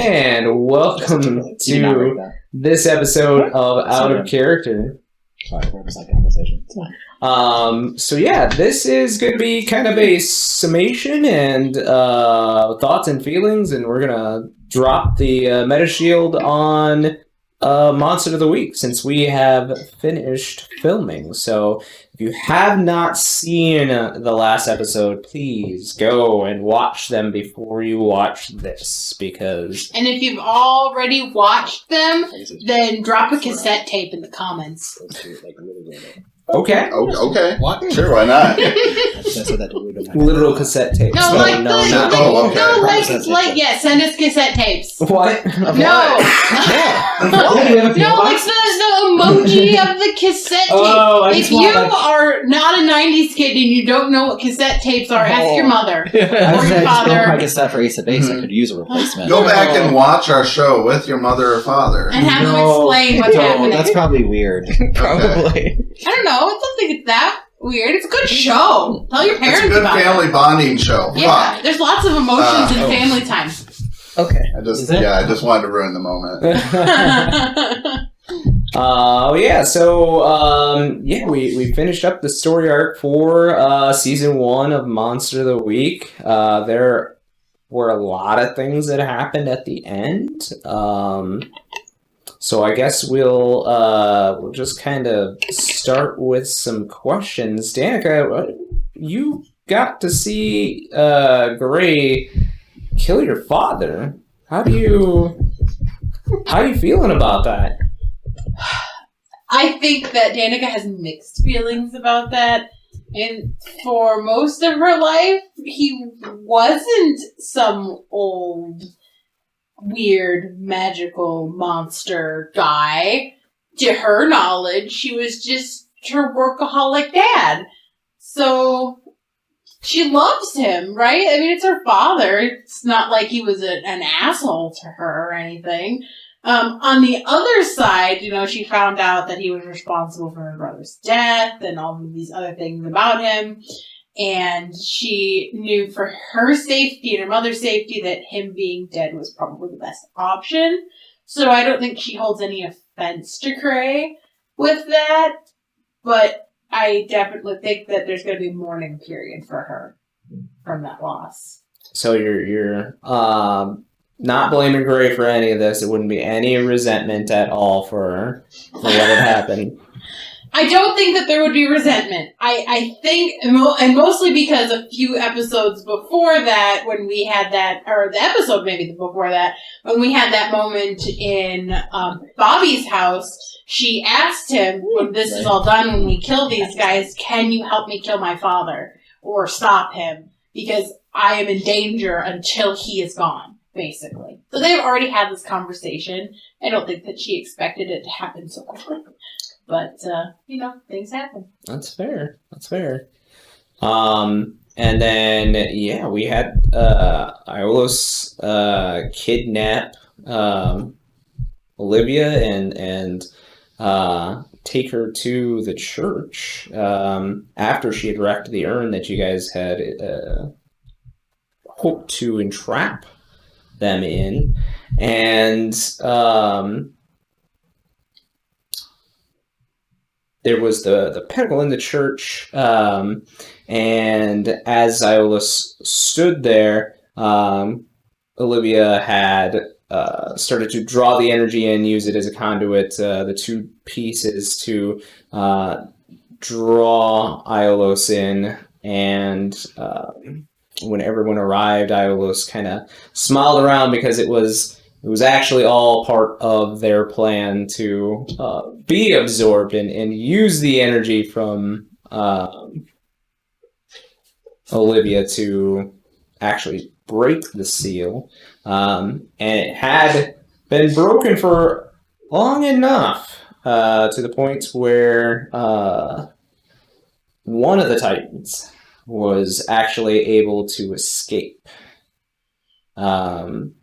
And welcome to this episode of Out of Character. So yeah, this is going to be kind of a summation and thoughts and feelings, and we're going to drop the meta shield on Monster of the Week since we have finished filming. So if you have not seen the last episode, please go and watch them before you watch this, because... And if you've already watched them, then drop a cassette tape in the comments. Okay. Okay. What? Sure, why not? Literal cassette tapes. No, send us cassette tapes. What? No, like the emoji of the cassette tape. If you are not a 90s kid and you don't know what cassette tapes are, ask your mother or your father. My cassette for Ace of Base, I could use a replacement. Go back and watch our show with your mother or father. And have them explain what's happening. That's probably weird. Probably. I don't know. I don't think it's that weird. It's a good show. Tell your parents about it. It's a good family bonding show. Yeah, there's lots of emotions in family time. Okay. I just wanted to ruin the moment. We finished up the story arc for season 1 of Monster of the Week. There were a lot of things that happened at the end. So I guess we'll just kind of start with some questions. Danica, you got to see Gray kill your father. How you feeling about that? I think that Danica has mixed feelings about that. And for most of her life, he wasn't some old, weird, magical monster guy. To her knowledge, she was just her workaholic dad. So she loves him, right? I mean, it's her father. It's not like he was an asshole to her or anything. On the other side, she found out that he was responsible for her brother's death and all of these other things about him. And she knew for her safety and her mother's safety that him being dead was probably the best option. So I don't think she holds any offense to Cray with that. But I definitely think that there's going to be a mourning period for her from that loss. So you're not blaming Gray for any of this. It wouldn't be any resentment at all for what had happened. I don't think that there would be resentment. I think, and mostly because a few episodes before that, when we had that, or the episode maybe before that, when we had that moment in Bobby's house, she asked him, when this is all done, when we kill these guys, can you help me kill my father? Or stop him? Because I am in danger until he is gone, basically. So they've already had this conversation. I don't think that she expected it to happen so quickly. But, things happen. That's fair. And then, we had Iolos kidnap Olivia and take her to the church after she had wrecked the urn that you guys had hoped to entrap them in. And... there was the pinnacle in the church, and as Iolus stood there, Olivia had started to draw the energy and use it as a conduit, the two pieces to draw Iolus in, and when everyone arrived, Iolus kind of smiled around because it was actually all part of their plan to be absorbed and use the energy from Olivia to actually break the seal. And it had been broken for long enough to the point where one of the Titans was actually able to escape. And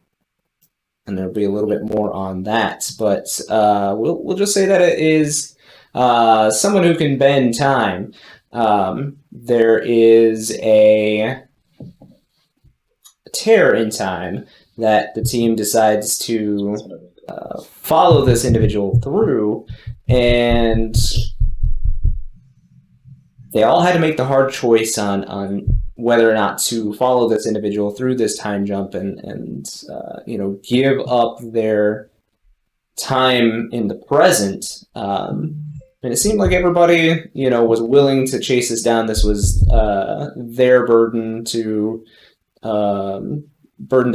there'll be a little bit more on that, but we'll just say that it is someone who can bend time. There is a tear in time that the team decides to follow this individual through, and they all had to make the hard choice on whether or not to follow this individual through this time jump and give up their time in the present. And it seemed like everybody, was willing to chase this down. This was their burden to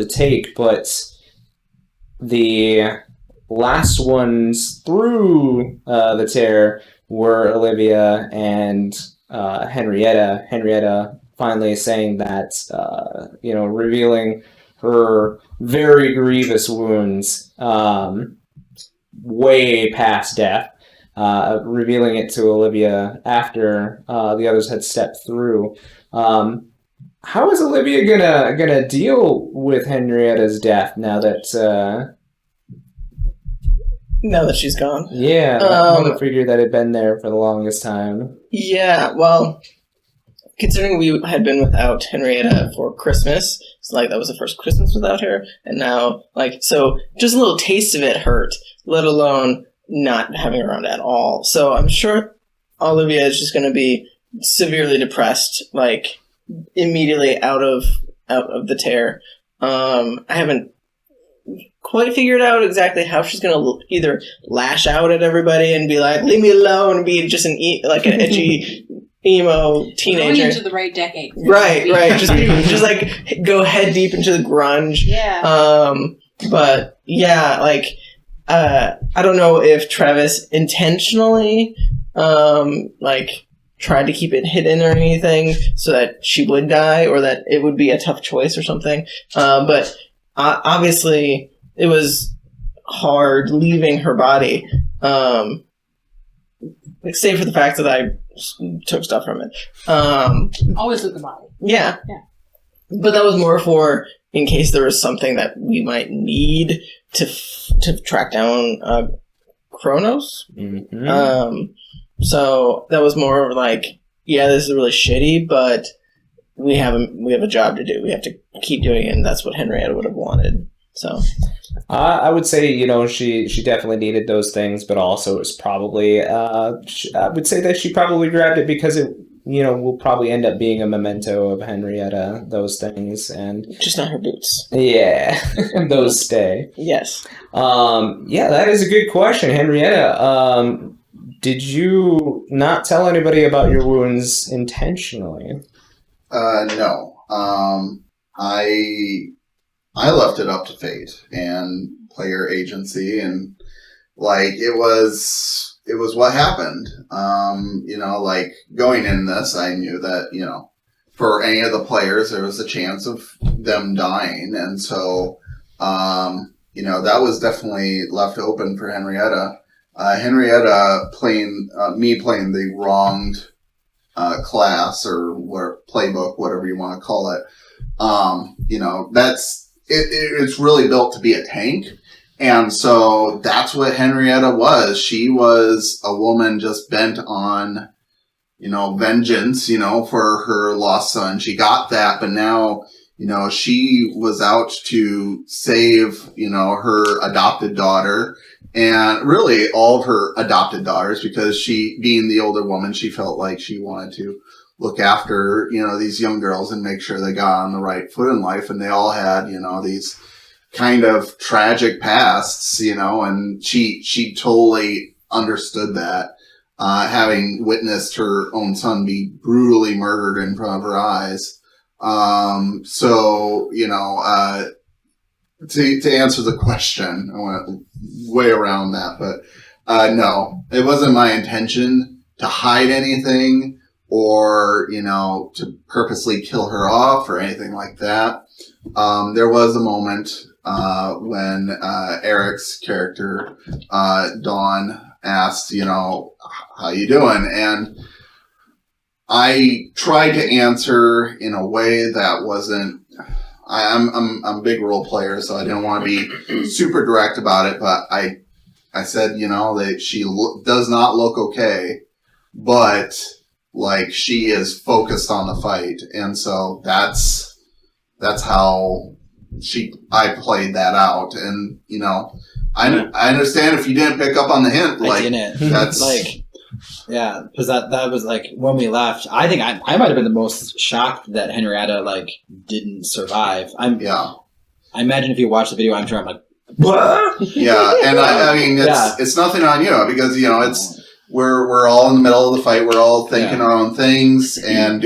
take, but the last ones through the tear were Olivia and Henrietta. Henrietta finally saying that, revealing her very grievous wounds way past death. Revealing it to Olivia after the others had stepped through. How is Olivia gonna deal with Henrietta's death now that she's gone? Yeah, that mother figure that had been there for the longest time. Yeah, well, considering we had been without Henrietta for Christmas, it's like that was the first Christmas without her, and now so just a little taste of it hurt, let alone not having her around at all. So I'm sure Olivia is just going to be severely depressed, immediately out of the tear. I haven't quite figured out exactly how she's going to either lash out at everybody and be like, "Leave me alone," and be just an edgy emo teenager. Going into the right decade. Right. Just go head deep into the grunge. Yeah. But yeah, I don't know if Travis intentionally, tried to keep it hidden or anything so that she would die or that it would be a tough choice or something. But obviously it was hard leaving her body, save for the fact that I took stuff from it. Always with the body. Yeah. But that was more for in case there was something that we might need to track down Kronos. Mm-hmm. So that was more this is really shitty, but we have a job to do. We have to keep doing it, and that's what Henrietta would have wanted. So I would say, she definitely needed those things, but also it was probably, I would say that she probably grabbed it because it, will probably end up being a memento of Henrietta, those things, and just not her boots. Yeah, those stay. Yes. Yeah, that is a good question, Henrietta. Did you not tell anybody about your wounds intentionally? No. I left it up to fate and player agency, and it was what happened. Going in this, I knew that, for any of the players, there was a chance of them dying. And so, that was definitely left open for Henrietta. Henrietta playing the wronged class or playbook, whatever you want to call it. It's really built to be a tank. And so that's what Henrietta was. She was a woman just bent on, vengeance, for her lost son. She got that, but now, she was out to save, her adopted daughter and really all of her adopted daughters, because she, being the older woman, she felt like she wanted to look after, these young girls and make sure they got on the right foot in life. And they all had, these kind of tragic pasts, and she totally understood that, having witnessed her own son be brutally murdered in front of her eyes. To answer the question, I went way around that, but no, it wasn't my intention to hide anything or, to purposely kill her off or anything like that. There was a moment when Eric's character, Dawn, asked, how you doing? And I tried to answer in a way that wasn't. I'm a big role player, so I didn't want to be super direct about it. But I said, that she does not look okay, but she is focused on the fight, and so that's how I played that out, and I understand if you didn't pick up on the hint. I Like didn't. that's Yeah, because that was like when we left. I think I might have been the most shocked that Henrietta didn't survive. yeah. I imagine if you watch the video, I'm sure I'm like, what? Yeah, and I mean, it's nothing on you because it's we're all in the middle of the fight. We're all thinking our own things and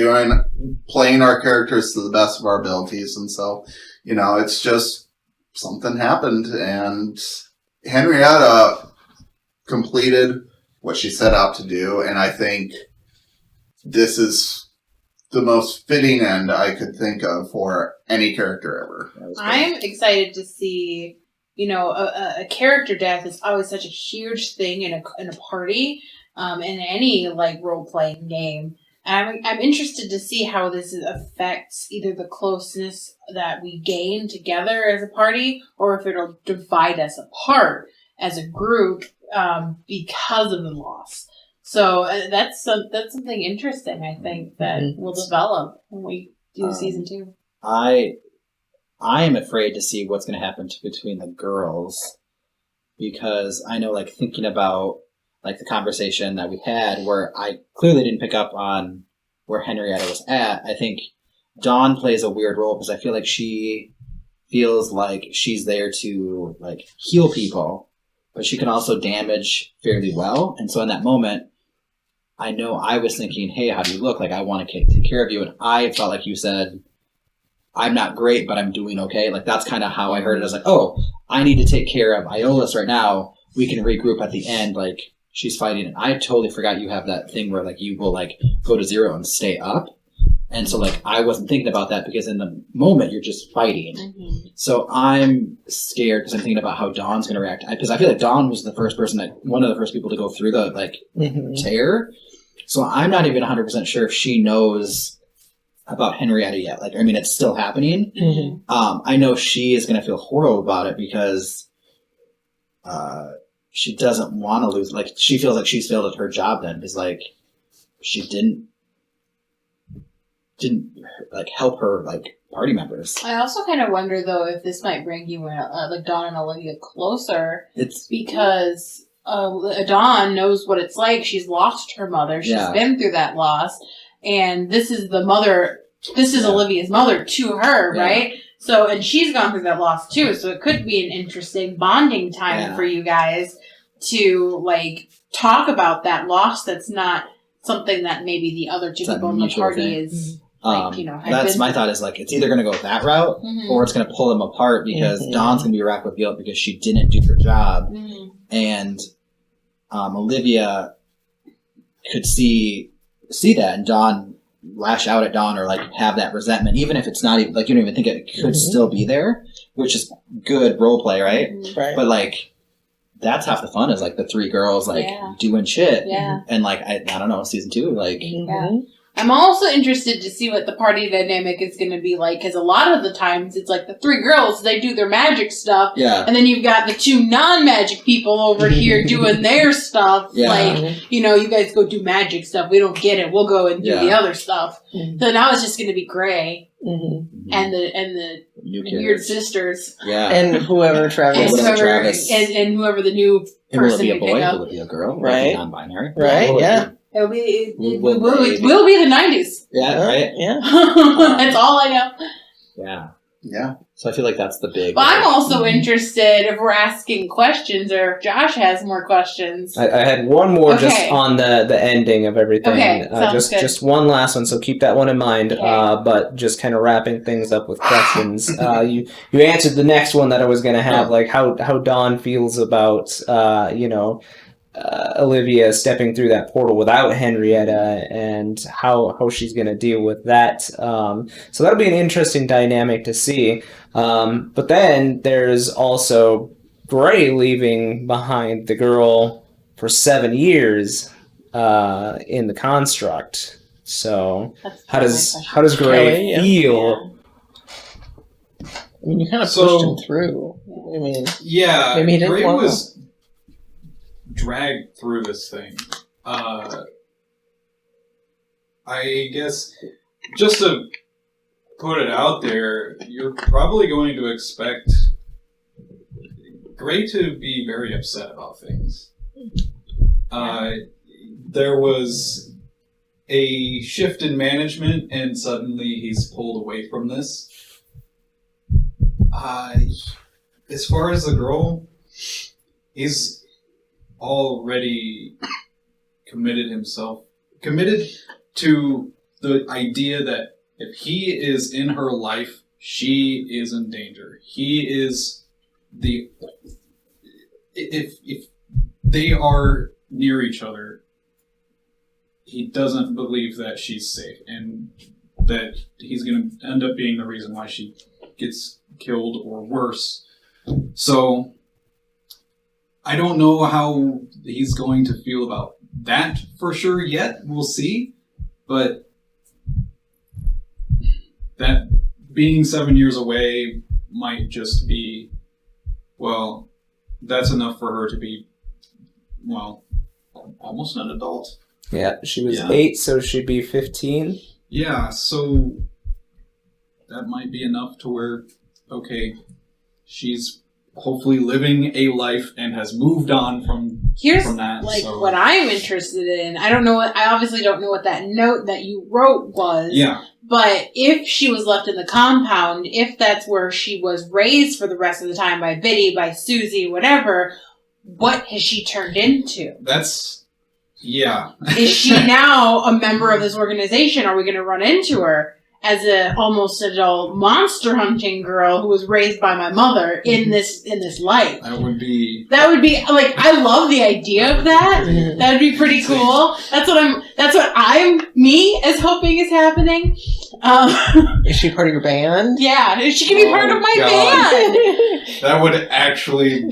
playing our characters to the best of our abilities, and so it's just something happened, and Henrietta completed what she set out to do, and I think this is the most fitting end I could think of for any character ever. I'm excited to see, a character death is always such a huge thing in a party, in any role playing game. And I'm interested to see how this affects either the closeness that we gain together as a party, or if it'll divide us apart as a group because of the loss. So that's something interesting, I think, that will develop when we do season 2. I am afraid to see what's going to happen between the girls, because I know, thinking about the conversation that we had, where I clearly didn't pick up on where Henrietta was at. I think Dawn plays a weird role because I feel like she feels like she's there to heal people, but she can also damage fairly well. And so in that moment, I know I was thinking, hey, how do you look? I want to take care of you. And I felt like you said, I'm not great, but I'm doing okay. That's kind of how I heard it. I was like, oh, I need to take care of Iolaus right now. We can regroup at the end. She's fighting. And I totally forgot you have that thing where you will go to 0 and stay up. And so I wasn't thinking about that because in the moment you're just fighting. Mm-hmm. So I'm scared because I'm thinking about how Dawn's going to react. Because I feel like Dawn was one of the first people to go through the tear. So I'm not even 100% sure if she knows about Henrietta yet. It's still happening. Mm-hmm. I know she is going to feel horrible about it because she doesn't want to lose. She feels like she's failed at her job then because she didn't help her party members. I also kind of wonder though if this might bring you Dawn and Olivia closer. It's because Dawn knows what it's like. She's lost her mother. She's been through that loss, and this is the mother. This is Olivia's mother to her, right? So, and she's gone through that loss too. So it could be an interesting bonding time for you guys to talk about that loss. That's not something that maybe the other two people in the party is. That's my thought is it's either going to go that route or it's going to pull them apart because Dawn's going to be racked with guilt because she didn't do her job, and Olivia could see that, and Dawn lash out at Dawn or have that resentment, even if it's not even you don't even think it could still be there, which is good role play, right? Right. But that's half the fun is the 3 girls doing shit, and I don't know, season 2 I'm also interested to see what the party dynamic is going to be like, because a lot of the times it's the 3 girls, they do their magic stuff, and then you've got the 2 non-magic people over here doing their stuff. You guys go do magic stuff. We don't get it. We'll go and do the other stuff. So now it's just going to be Gray and the weird sisters. Yeah. And whoever Travis. And whoever the new person will it be a boy? Will it be a girl? Right. Non-binary? Right, yeah. It will be the 90s. Yeah, right? Yeah. That's all I know. Yeah. Yeah. So I feel that's the big... But I'm also interested if we're asking questions or if Josh has more questions. I had one more just on the ending of everything. Okay, just one last one, so keep that one in mind. Okay. But just kind of wrapping things up with questions. You answered the next one that I was going to have, how Dawn feels about, Olivia stepping through that portal without Henrietta and how she's going to deal with that. So that'll be an interesting dynamic to see. But then there's also Gray leaving behind the girl for 7 years in the construct. So how does Gray feel? You kind of pushed him through. Maybe he didn't Gray want was dragged through this thing. I guess just to put it out there, you're probably going to expect Gray to be very upset about things. There was a shift in management, and suddenly he's pulled away from this. As far as the girl, he's already committed to the idea that if he is in her life, she is in danger. He is if they are near each other, he doesn't believe that she's safe, and that he's going to end up being the reason why she gets killed or worse. So I don't know how he's going to feel about that for sure yet. We'll see. But that being 7 years away might just be, well, that's enough for her to be, well, almost an adult. Yeah, she was 8, so she'd be 15. Yeah, so that might be enough to where, okay, she's hopefully living a life and has moved on from that. Like what I'm interested in. I obviously don't know what that note that you wrote was. Yeah. But if she was left in the compound, if that's where she was raised for the rest of the time by Biddy, by Susie, whatever, what has she turned into? Yeah. Is she now a member of this organization? Are we going to run into her as a almost adult monster hunting girl who was raised by my mother in this life? That would be like, I love the idea of that. That would be pretty cool. That's what I'm me is hoping is happening. Is she part of your band? Yeah, she can be part of my band. That would actually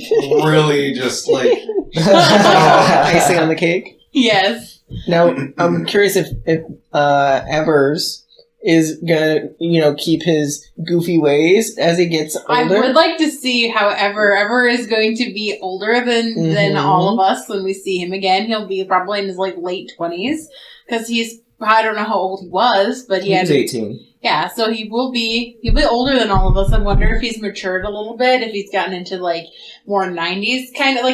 really just like icing on the cake. Yes. Now, I'm curious if Evers is gonna, keep his goofy ways as he gets older. I would like to see how Ever is going to be older than all of us when we see him again. He'll be probably in his late 20s because I don't know how old he was, but he was 18. Yeah, so he'll be older than all of us. I wonder if he's matured a little bit, if he's gotten into more 90s kind of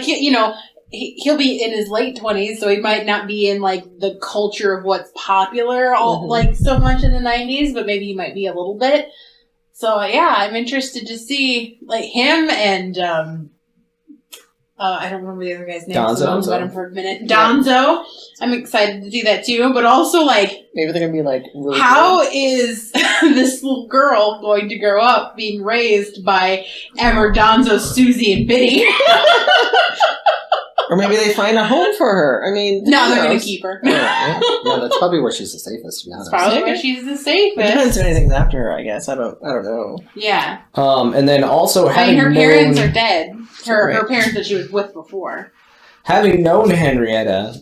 he'll be in his late 20s, so he might not be in the culture of what's popular so much in the 90s, but maybe he might be a little bit. So yeah, I'm interested to see him and I don't remember the other guy's name. Donzo. So I've got him for a minute. Donzo. I'm excited to see that too, but also maybe they're gonna be really how is this little girl going to grow up being raised by Ever, Donzo, Susie, and Biddy? Or maybe they find a home for her. I mean, no, they're going to keep her. Yeah, that's probably where she's the safest, to be honest. That's probably where she's the safest. It depends if anything's after her, I guess. I don't know. Yeah. And then also having her known, parents are dead. Her parents that she was with before. Having known Henrietta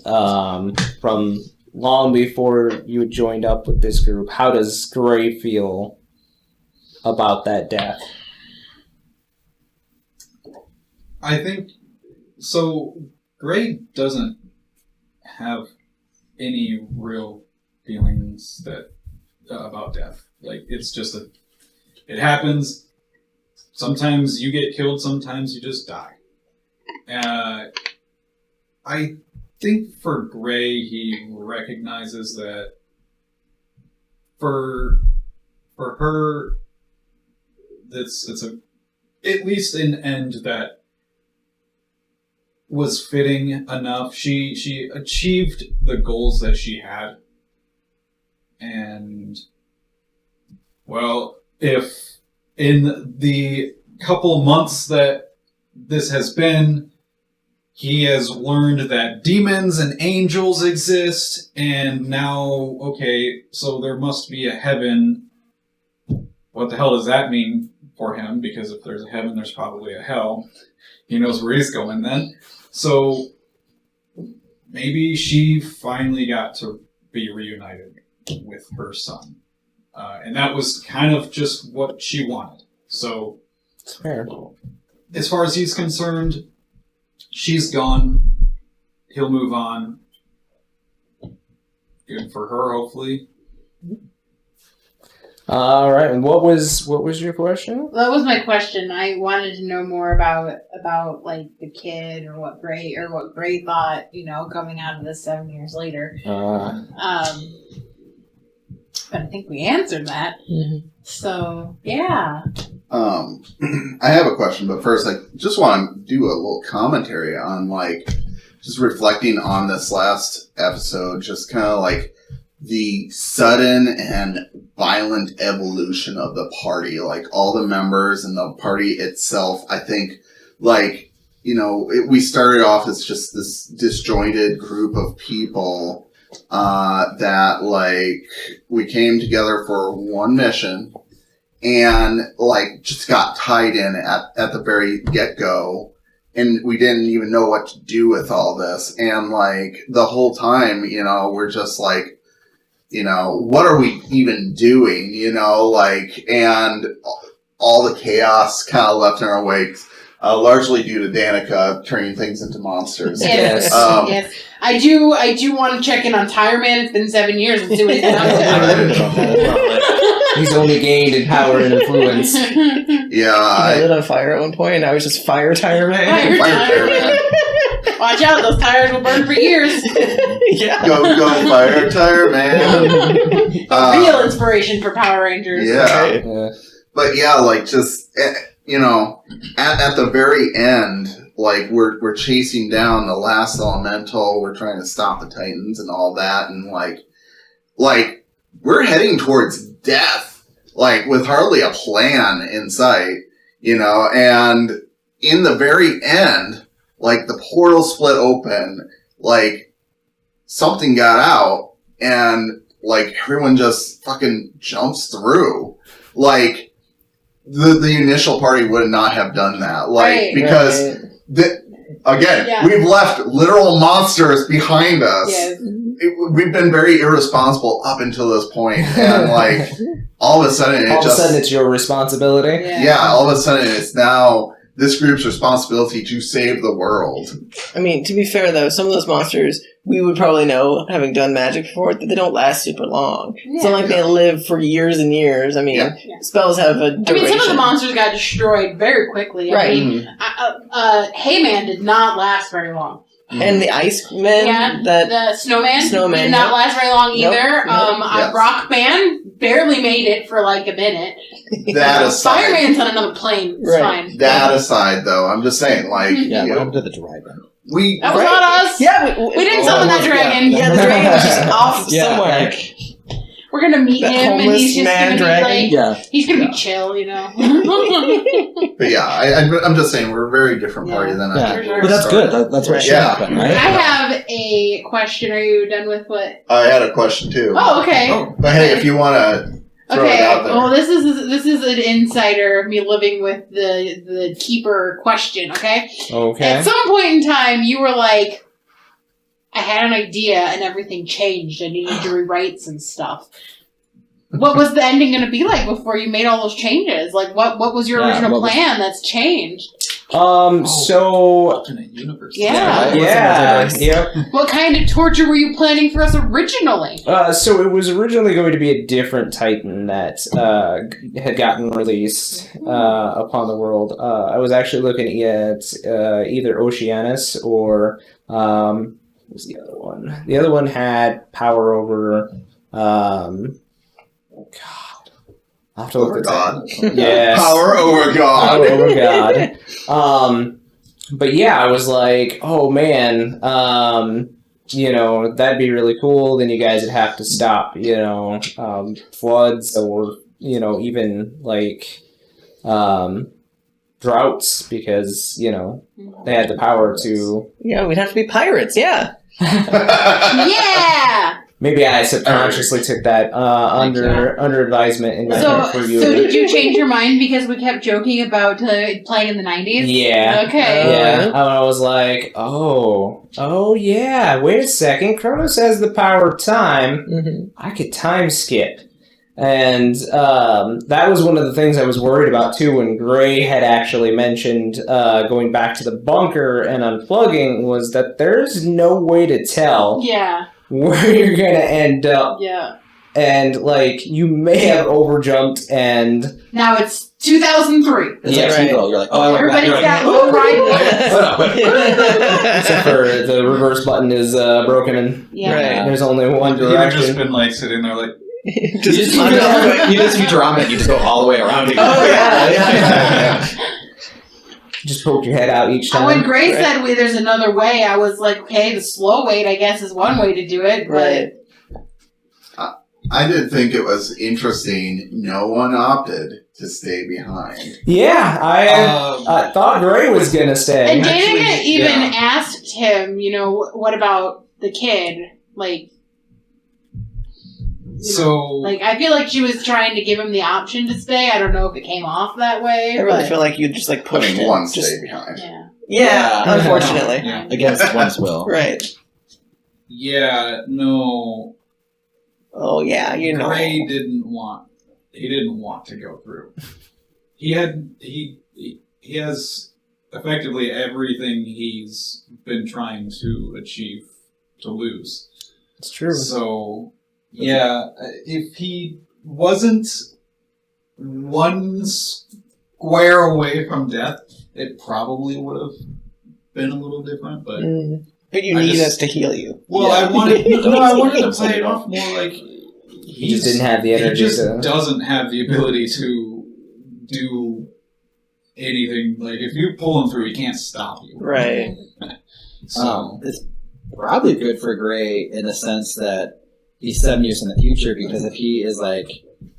from long before you had joined up with this group, how does Gray feel about that death? I think so. Gray doesn't have any real feelings about death. It's just it happens. Sometimes you get killed. Sometimes you just die. I think for Gray, he recognizes that for her, it's at least an end that was fitting enough. She achieved the goals that she had. And, well, if in the couple months that this has been, he has learned that demons and angels exist, and now, okay, so there must be a heaven. What the hell does that mean for him? Because if there's a heaven, there's probably a hell. He knows where he's going then. So maybe she finally got to be reunited with her son. And that was kind of just what she wanted. So It's fair. As far as he's concerned, she's gone. He'll move on. Good for her, hopefully. All right, and what was your question? That was my question. I wanted to know more about like the kid or what Gray thought, coming out of this 7 years later. But I think we answered that. Mm-hmm. So yeah. I have a question, but first I just want to do a little commentary on just reflecting on this last episode, just kind of like the sudden and violent evolution of the party, like all the members and the party itself. I think we started off as just this disjointed group of people that we came together for one mission and just got tied in at the very get-go, and we didn't even know what to do with all this. And the whole time, we're just what are we even doing? And all the chaos kind of left in our wake, largely due to Danica turning things into monsters. Yes. Yes. I do want to check in on Tire Man. It's been 7 years and see what he's been up to. He's only gained in power and influence. Yeah. I lit on fire at one point, and I was just Fire Tire Man. Fire Tire Man. Watch out, those tires will burn for years. Yeah. Go, Fire Tire Man. Real inspiration for Power Rangers. Yeah. Right. But yeah, at the very end, we're chasing down the last elemental, we're trying to stop the Titans and all that, and we're heading towards death, with hardly a plan in sight, and in the very end, the portal split open, something got out, and everyone just fucking jumps through. The initial party would not have done that, because we've left literal monsters behind us. Yes. We've been very irresponsible up until this point, and all of a sudden it's your responsibility. Yeah, all of a sudden it's now this group's responsibility to save the world. I mean, to be fair though, some of those monsters we would probably know, having done Magic before, that they don't last super long. Yeah. It's not like they live for years and years. I mean, spells have a duration. Some of the monsters got destroyed very quickly. Right. Heyman did not last very long. And the Iceman, the Snowman did not last very long either. Yes. Rockman barely made it for a minute. That aside, Fireman's on another plane. It's fine. That aside, though, I'm just saying, what happened to the dragon? That was not us. Yeah, we didn't summon that dragon. Yeah, the dragon was just off somewhere. We're gonna meet him, and he's just gonna be he's gonna be chill, But yeah, I'm just saying we're a very different party than I think. Sure. But that's good. That's what should happen, right? I have a question. Are you done with what? I had a question too. Oh, okay. But hey, if you want to throw it out there. Well, this is an insider of me living with the keeper question. Okay. Okay. At some point in time, you were like, I had an idea and everything changed. I needed to rewrite some stuff. What was the ending going to be like before you made all those changes? What was your original plan that's changed? So alternate universe. What kind of torture were you planning for us originally? So it was originally going to be a different Titan that had gotten released upon the world. I was actually looking at either Oceanus or what was the other one? The other one had power over God. I'll have to look at God. Yes. Power over God. Power over God. But yeah, I was like, oh man, that'd be really cool. Then you guys would have to stop, floods or, even droughts because, they had the power to. Yeah, we'd have to be pirates, yeah. Yeah! Maybe I subconsciously took that under advisement in my head for you. So did you change your mind because we kept joking about playing in the 90s? Yeah. Okay. Yeah. I was like, oh yeah, wait a second. Kronos has the power of time. Mm-hmm. I could time skip. And that was one of the things I was worried about too when Gray had actually mentioned going back to the bunker and unplugging was that there's no way to tell where you're going to end up. Yeah. and like you may have overjumped, and Now it's 2003. It's Yeah, like right. Tebow. You're like, oh, I went back. Everybody's You're got like, low ride. except for the reverse button is broken, and Yeah. Right. there's only one You've just direction. been like sitting there like, you just Futurama and you just go all the way around again. Oh, yeah. Just poke your head out each And time. when Grace Right. said there's another way, I was like, okay, the slow wait, I guess, is one way to do it. But Right. I did think it was interesting. No one opted to stay behind. Yeah, I thought Gray was gonna stay. And Actually, Danica even yeah. asked him, what about the kid? Like, so I feel like she was trying to give him the option to stay. I don't know if it came off that way. I really but- feel like you just like pushed him. One Just, stay behind. Yeah. yeah, unfortunately. yeah. Against one's will. Right. Yeah, no. Oh yeah, you know. Gray didn't want to go through. He has effectively everything he's been trying to achieve to lose. It's true. So yeah, if he wasn't one square away from death, it probably would have been a little different, but But you I need just- us to heal you. well, Yeah. I wanted to play it off more like He just didn't have the energy He just to. doesn't have the ability to do anything. Like if you pull him through, he can't stop you. Right. So It's probably good for Gray in the sense that he's 7 years in the future, because if he is like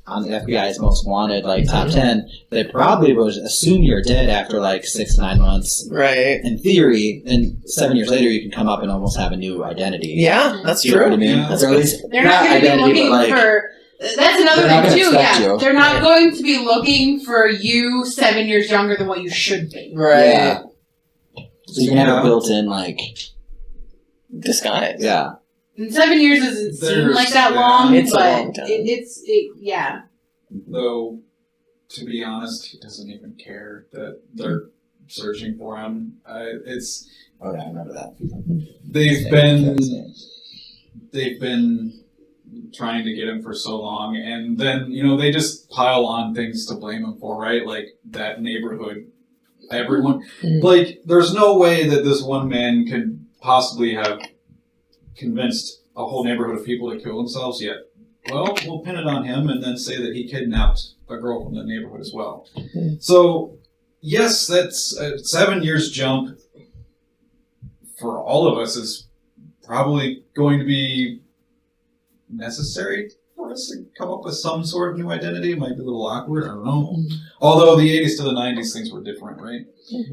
on the FBI's most wanted, like top 10, they probably would assume you're dead after like 6 to 9 months. Right. In theory, and 7 years later, you can come up and almost have a new identity. Yeah, that's You know what I true. mean? Yeah. Or at least They're not going to be identity, looking but, like, for. That's another they're not thing gonna too. expect Yeah, you. they're not Right. going to be looking for you 7 years younger than what you should be. Right. Yeah. So you can have Yeah. a built-in, like, Disguise. yeah. And 7 years doesn't seem There's- like that yeah. long, It's a but long time. yeah. though, to be honest, he doesn't even care that they're searching for him. It's Oh, yeah, I remember that. they've been trying to get him for so long, and then they just pile on things to blame him for, right? Like that neighborhood, everyone. Like, there's no way that this one man could possibly have convinced a whole neighborhood of people to kill themselves yet. Well, we'll pin it on him and then say that he kidnapped a girl from the neighborhood as well. So, yes, that's a 7 years jump for all of us is probably going to be necessary for us to come up with some sort of new identity. It might be a little awkward, I don't know. Although the 80s to the 90s things were different, right?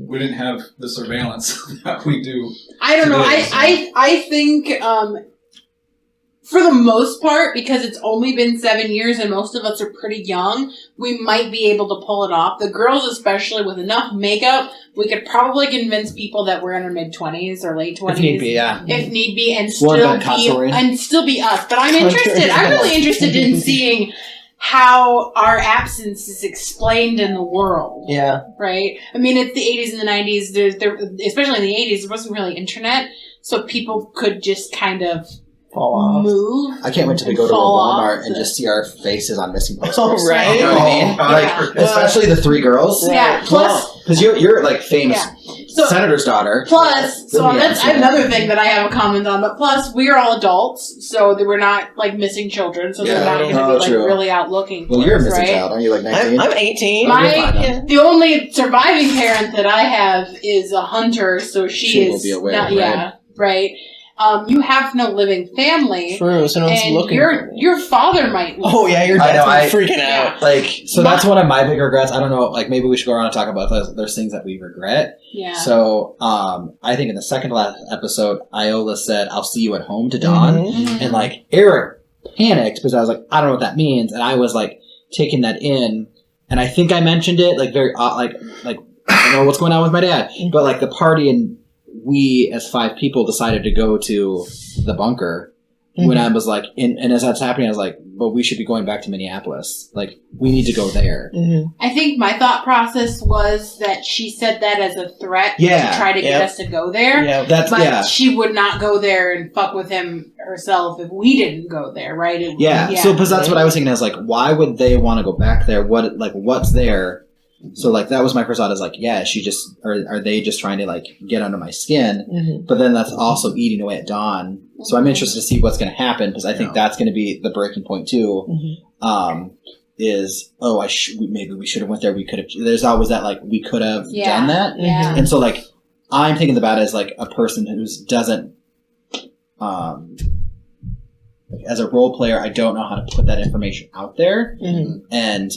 We didn't have the surveillance that we do. I don't know. Today, so- I think for the most part, because it's only been 7 years and most of us are pretty young, we might be able to pull it off. The girls, especially, with enough makeup, we could probably convince people that we're in our mid-20s or late 20s. If need be, yeah. If need be, and One still minute contouring. be us. But I'm interested. I'm really interested in seeing how our absence is explained in the world. Yeah. Right? I mean, it's the 80s and the 90s. There, especially in the 80s, there wasn't really internet, so people could just kind of Fall off. move. I can't wait till we go to a Fall off Walmart and the- just see our faces on missing posters. Oh, right. You know what I mean? Yeah. Especially the 3 girls. Yeah. Plus, Because you're like famous so senator's daughter. plus, so Yeah, that's another thing that I have a comment on. But plus, we are all adults, so that we're not like missing children, so they're Yeah. not going to Oh, be like true. really out looking. Well, for you're a us, missing right? child, aren't you? Like 19? I'm 18. you're fine now. The only surviving parent that I have is a hunter, so she She will is be aware, not, right? yeah, right. You have no living family, True, so no one's and looking your for me. your father might. Oh, yeah, you're I know, definitely freaking Yeah. out. Like, so that's one of my big regrets. I don't know, like, maybe we should go around and talk about those. There's things that we regret. Yeah. So, I think in the second last episode, Iola said, "I'll see you at home" to Dawn. Mhm. Mhm. And, like, Eric panicked because I was like, I don't know what that means. And I was, like, taking that in. And I think I mentioned it, like, very, like, I don't know what's going on with my dad. But, like, the party and we, as 5 people, decided to go to the bunker. when I was like, and as that's happening, I was like, but we should be going back to Minneapolis. Like, we need to go there. Mm-hmm. I think my thought process was that she said that as a threat Yeah. to try to get us to go there. Yeah. That's, But yeah. she would not go there and fuck with him herself if we didn't go there, right? Yeah. So, because that's what I was thinking. I was like, why would they want to go back there? What's there? So, like, that was my first thought. Is like, yeah, she just are they just trying to like get under my skin? Mm-hmm. But then that's also eating away at Dawn. So I'm interested to see what's going to happen because I think that's going to be the breaking point too. Mm-hmm. Is maybe we should have went there. We could have. There's always that like we could have done that. Yeah. And so like I'm thinking about it as like a person who doesn't. As a role player, I don't know how to put that information out there, and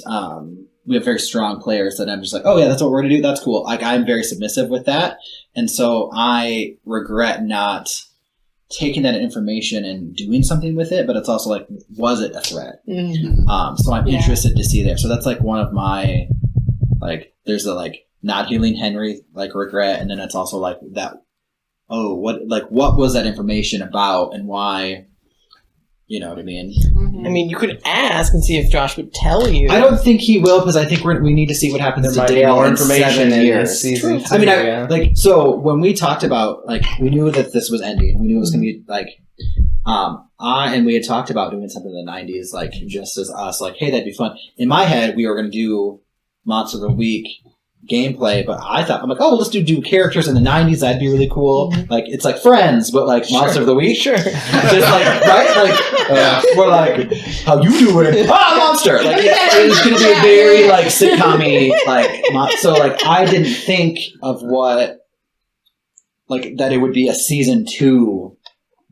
we have very strong players that I'm just like, oh yeah, that's what we're gonna do. That's cool. Like I'm very submissive with that, and so I regret not taking that information and doing something with it. But it's also like, was it a threat? So I'm interested to see there. So that's like one of my like. There's the like not healing Henry like regret, and then it's also like that. Oh, what was that information about, and why? You know what I mean? I mean, you could ask and see if Josh would tell you. I don't think he will because I think we need to see what happens There to might be Dale more in information 7 in years. season I mean, 2, like, so when we talked about, like, we knew that this was ending. We knew it was going to be, like, and we had talked about doing something in the 90s, like, just as us, like, hey, that'd be fun. In my head, we were going to do Monster of the Week gameplay, but I thought, I'm like, oh, well, let's do characters in the 90s. That'd be really cool. Like, it's like Friends, but like Monster of the Week. Sure. Just like, right? Like, we're like, how you doing? Monster! Like, it was going to be a very, like, sitcom-y, like, so, like, I didn't think of what, like, that it would be a season 2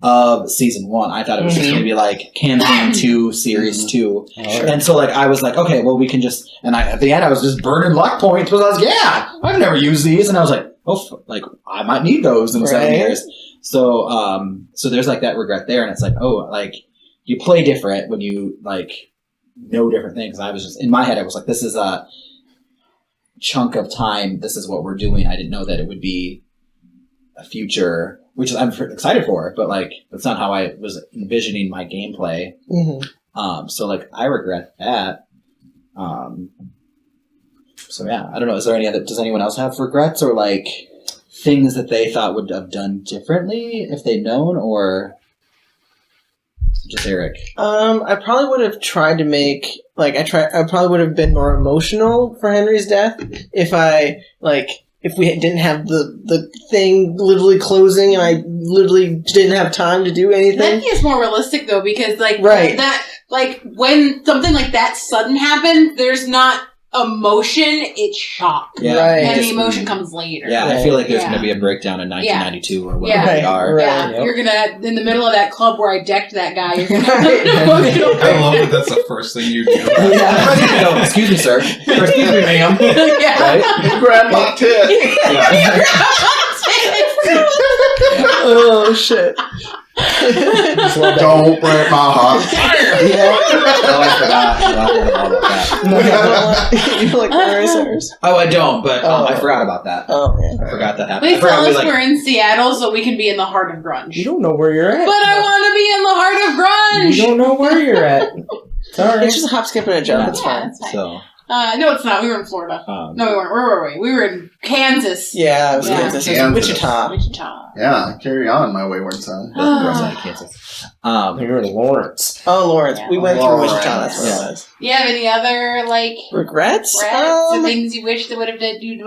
of season 1. I thought it was just going to be, like, campaign 2, series 2. And so, like, I was like, okay, well, we can just, and at the end, I was just burning luck points, because I was like, yeah, I've never used these, and I was like, oh, like, I might need those in 7 years. So, so there's, like, that regret there, and it's like, oh, like, you play different when you, like, know different things. I was just, in my head, I was like, this is a chunk of time, this is what we're doing. I didn't know that it would be a future, which I'm excited for, but, like, that's not how I was envisioning my gameplay. So, like, I regret that. So, yeah, I don't know. Is there any other, does anyone else have regrets or, like, things that they thought would have done differently if they'd known, or just Eric? I probably would have tried to make, like, I probably would have been more emotional for Henry's death if we didn't have the thing literally closing and I literally didn't have time to do anything. That is more realistic though, because like Right. like when something like that sudden happens, there's not emotion, it's shock. Yeah. Right. And the emotion comes later. Yeah, I feel like there's Yeah. going to be a breakdown in 1992 or whatever Yeah. they are. Right. Yeah, Yep. you're gonna, in the middle of that club where I decked that guy, you're gonna have an emotional I love that that's the first thing you do. Yeah. No, excuse me, sir. Or, excuse me, ma'am. yeah. Right? Grandma tit. Oh shit! Don't break my heart. Oh, I forgot. You don't like Larry's? Oh, I don't, but I Oh. forgot about that. Oh man. I forgot that happened. I Please forgot tell we, us like, we're in Seattle so we can be in the heart of grunge. You don't know where you're at. But I want to be in the heart of grunge. You don't know where you're at. It's all right. It's just a hop, skip, and a jump. Yeah. It's Yeah, fine. it's fine. So, No, it's not. We were in Florida. No, we weren't. Where were we? We were in Kansas. Yeah, I was Yeah. Kansas. Kansas. Wichita. Wichita. Yeah, carry on, my wayward son. the rest of Kansas. You're in Lawrence. Oh, Lawrence. Yeah, We went Lawrence. through Wichita. That's where Yeah. it was. You have any other like Regrets? regrets or things you wish that you would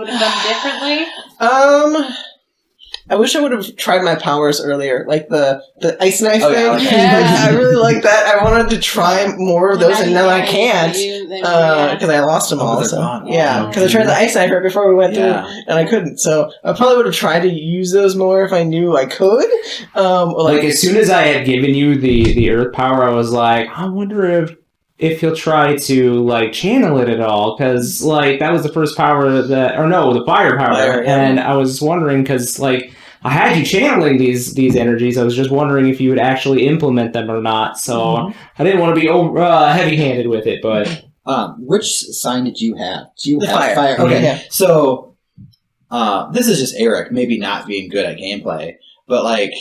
have done differently? I wish I would have tried my powers earlier, like the ice knife Oh, yeah, thing. like- Yeah. I really like that. I wanted to try more of those, and now I can't Yeah. because I lost them Oh, all. they're So gone. yeah, Oh. because I tried the ice knife right before we went Yeah. through, and I couldn't. So I probably would have tried to use those more if I knew I could. Or Like as soon as I had given you the earth power, I was like, I wonder if he'll try to like channel it at all, because like that was the first power the fire power, Fire, yeah. and I was wondering because like I had you channeling these energies. I was just wondering if you would actually implement them or not. So I didn't want to be heavy-handed with it, but Which sign did you have? Do you The have fire. Okay, Yeah. so this is just Eric maybe not being good at gameplay, but like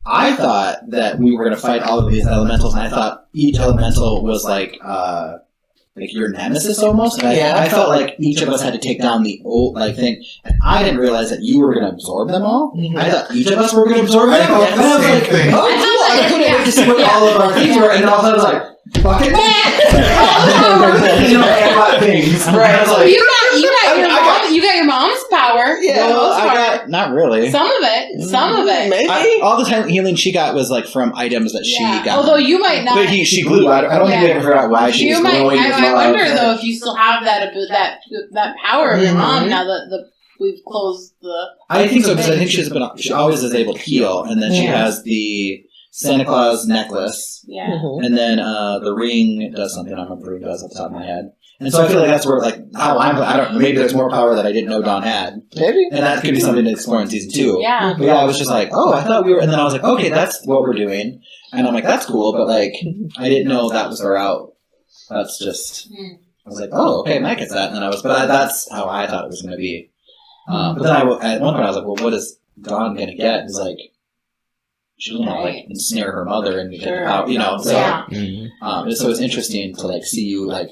I thought that we were going to fight all of these elementals, and I thought each elemental was like your nemesis almost. And I felt like each of us had to take down the old thing. And I didn't realize that you were going to absorb them all. Mm-hmm. I thought each of us were going to absorb them all. And I was like, oh, cool. I couldn't wait to see what all of our things were. And then all of a sudden I was like, fucking things. Right. You got your mom's power. Yeah, I got not really. Some of it. Maybe. All the time healing she got was like from items that she got. Although you might not. But she glue. I don't think we ever figured out why she was glowing. I wonder though if you still have that power of your mom now that we've closed the. I think so because I think she always is able to heal, and then she has the Santa Claus necklace. Yeah. And then the ring does something. I don't remember what the ring does off the top of my head. And so I feel like that's where, I don't know, maybe there's more power that I didn't know Dawn had. Maybe. And that could be something to explore in season 2. Yeah. But yeah, I was just like, oh, I thought we were, and then I was like, okay, that's what we're doing. And I'm like, that's cool, but like, I didn't know that was our route. That's just, I was like, oh, okay, Matt gets that. And then that's how I thought it was going to be. But then at one point I was like, well, what is Dawn going to get? It's like, she's going to like ensnare her mother and get the power, so. Yeah. So it's interesting to like see you like,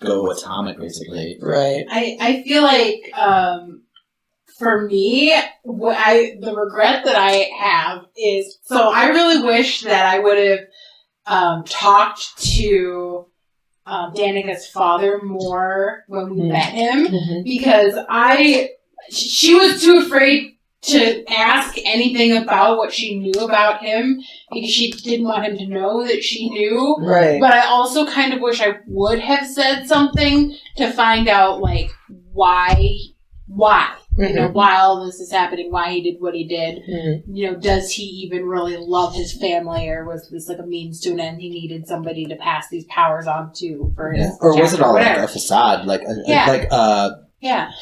go atomic, basically. Right. I feel like for me, the regret that I have is I really wish that I would have talked to Danica's father more when we met him because she was too afraid to ask anything about what she knew about him because she didn't want him to know that she knew. Right. But I also kind of wish I would have said something to find out, like, why, why all this is happening, why he did what he did. Mm-hmm. Does he even really love his family, or was this like a means to an end? He needed somebody to pass these powers on to for his or was it all like a facade,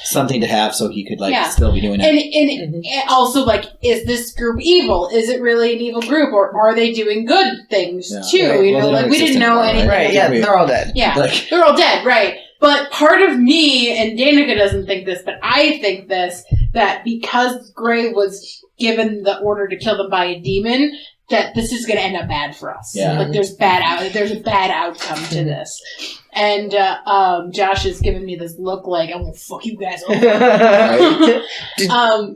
something to have so he could still be doing it. And also, like, is this group evil? Is it really an evil group, or are they doing good things too? Right. We didn't know anything. Right? Yeah, they're all dead. Yeah, they're all dead. Right. But part of me, and Danica doesn't think this, but I think this, that because Gray was given the order to kill them by a demon, that this is going to end up bad for us. Yeah. Like there's a bad outcome to this. And Josh has given me this look like I'm gonna fuck you guys over.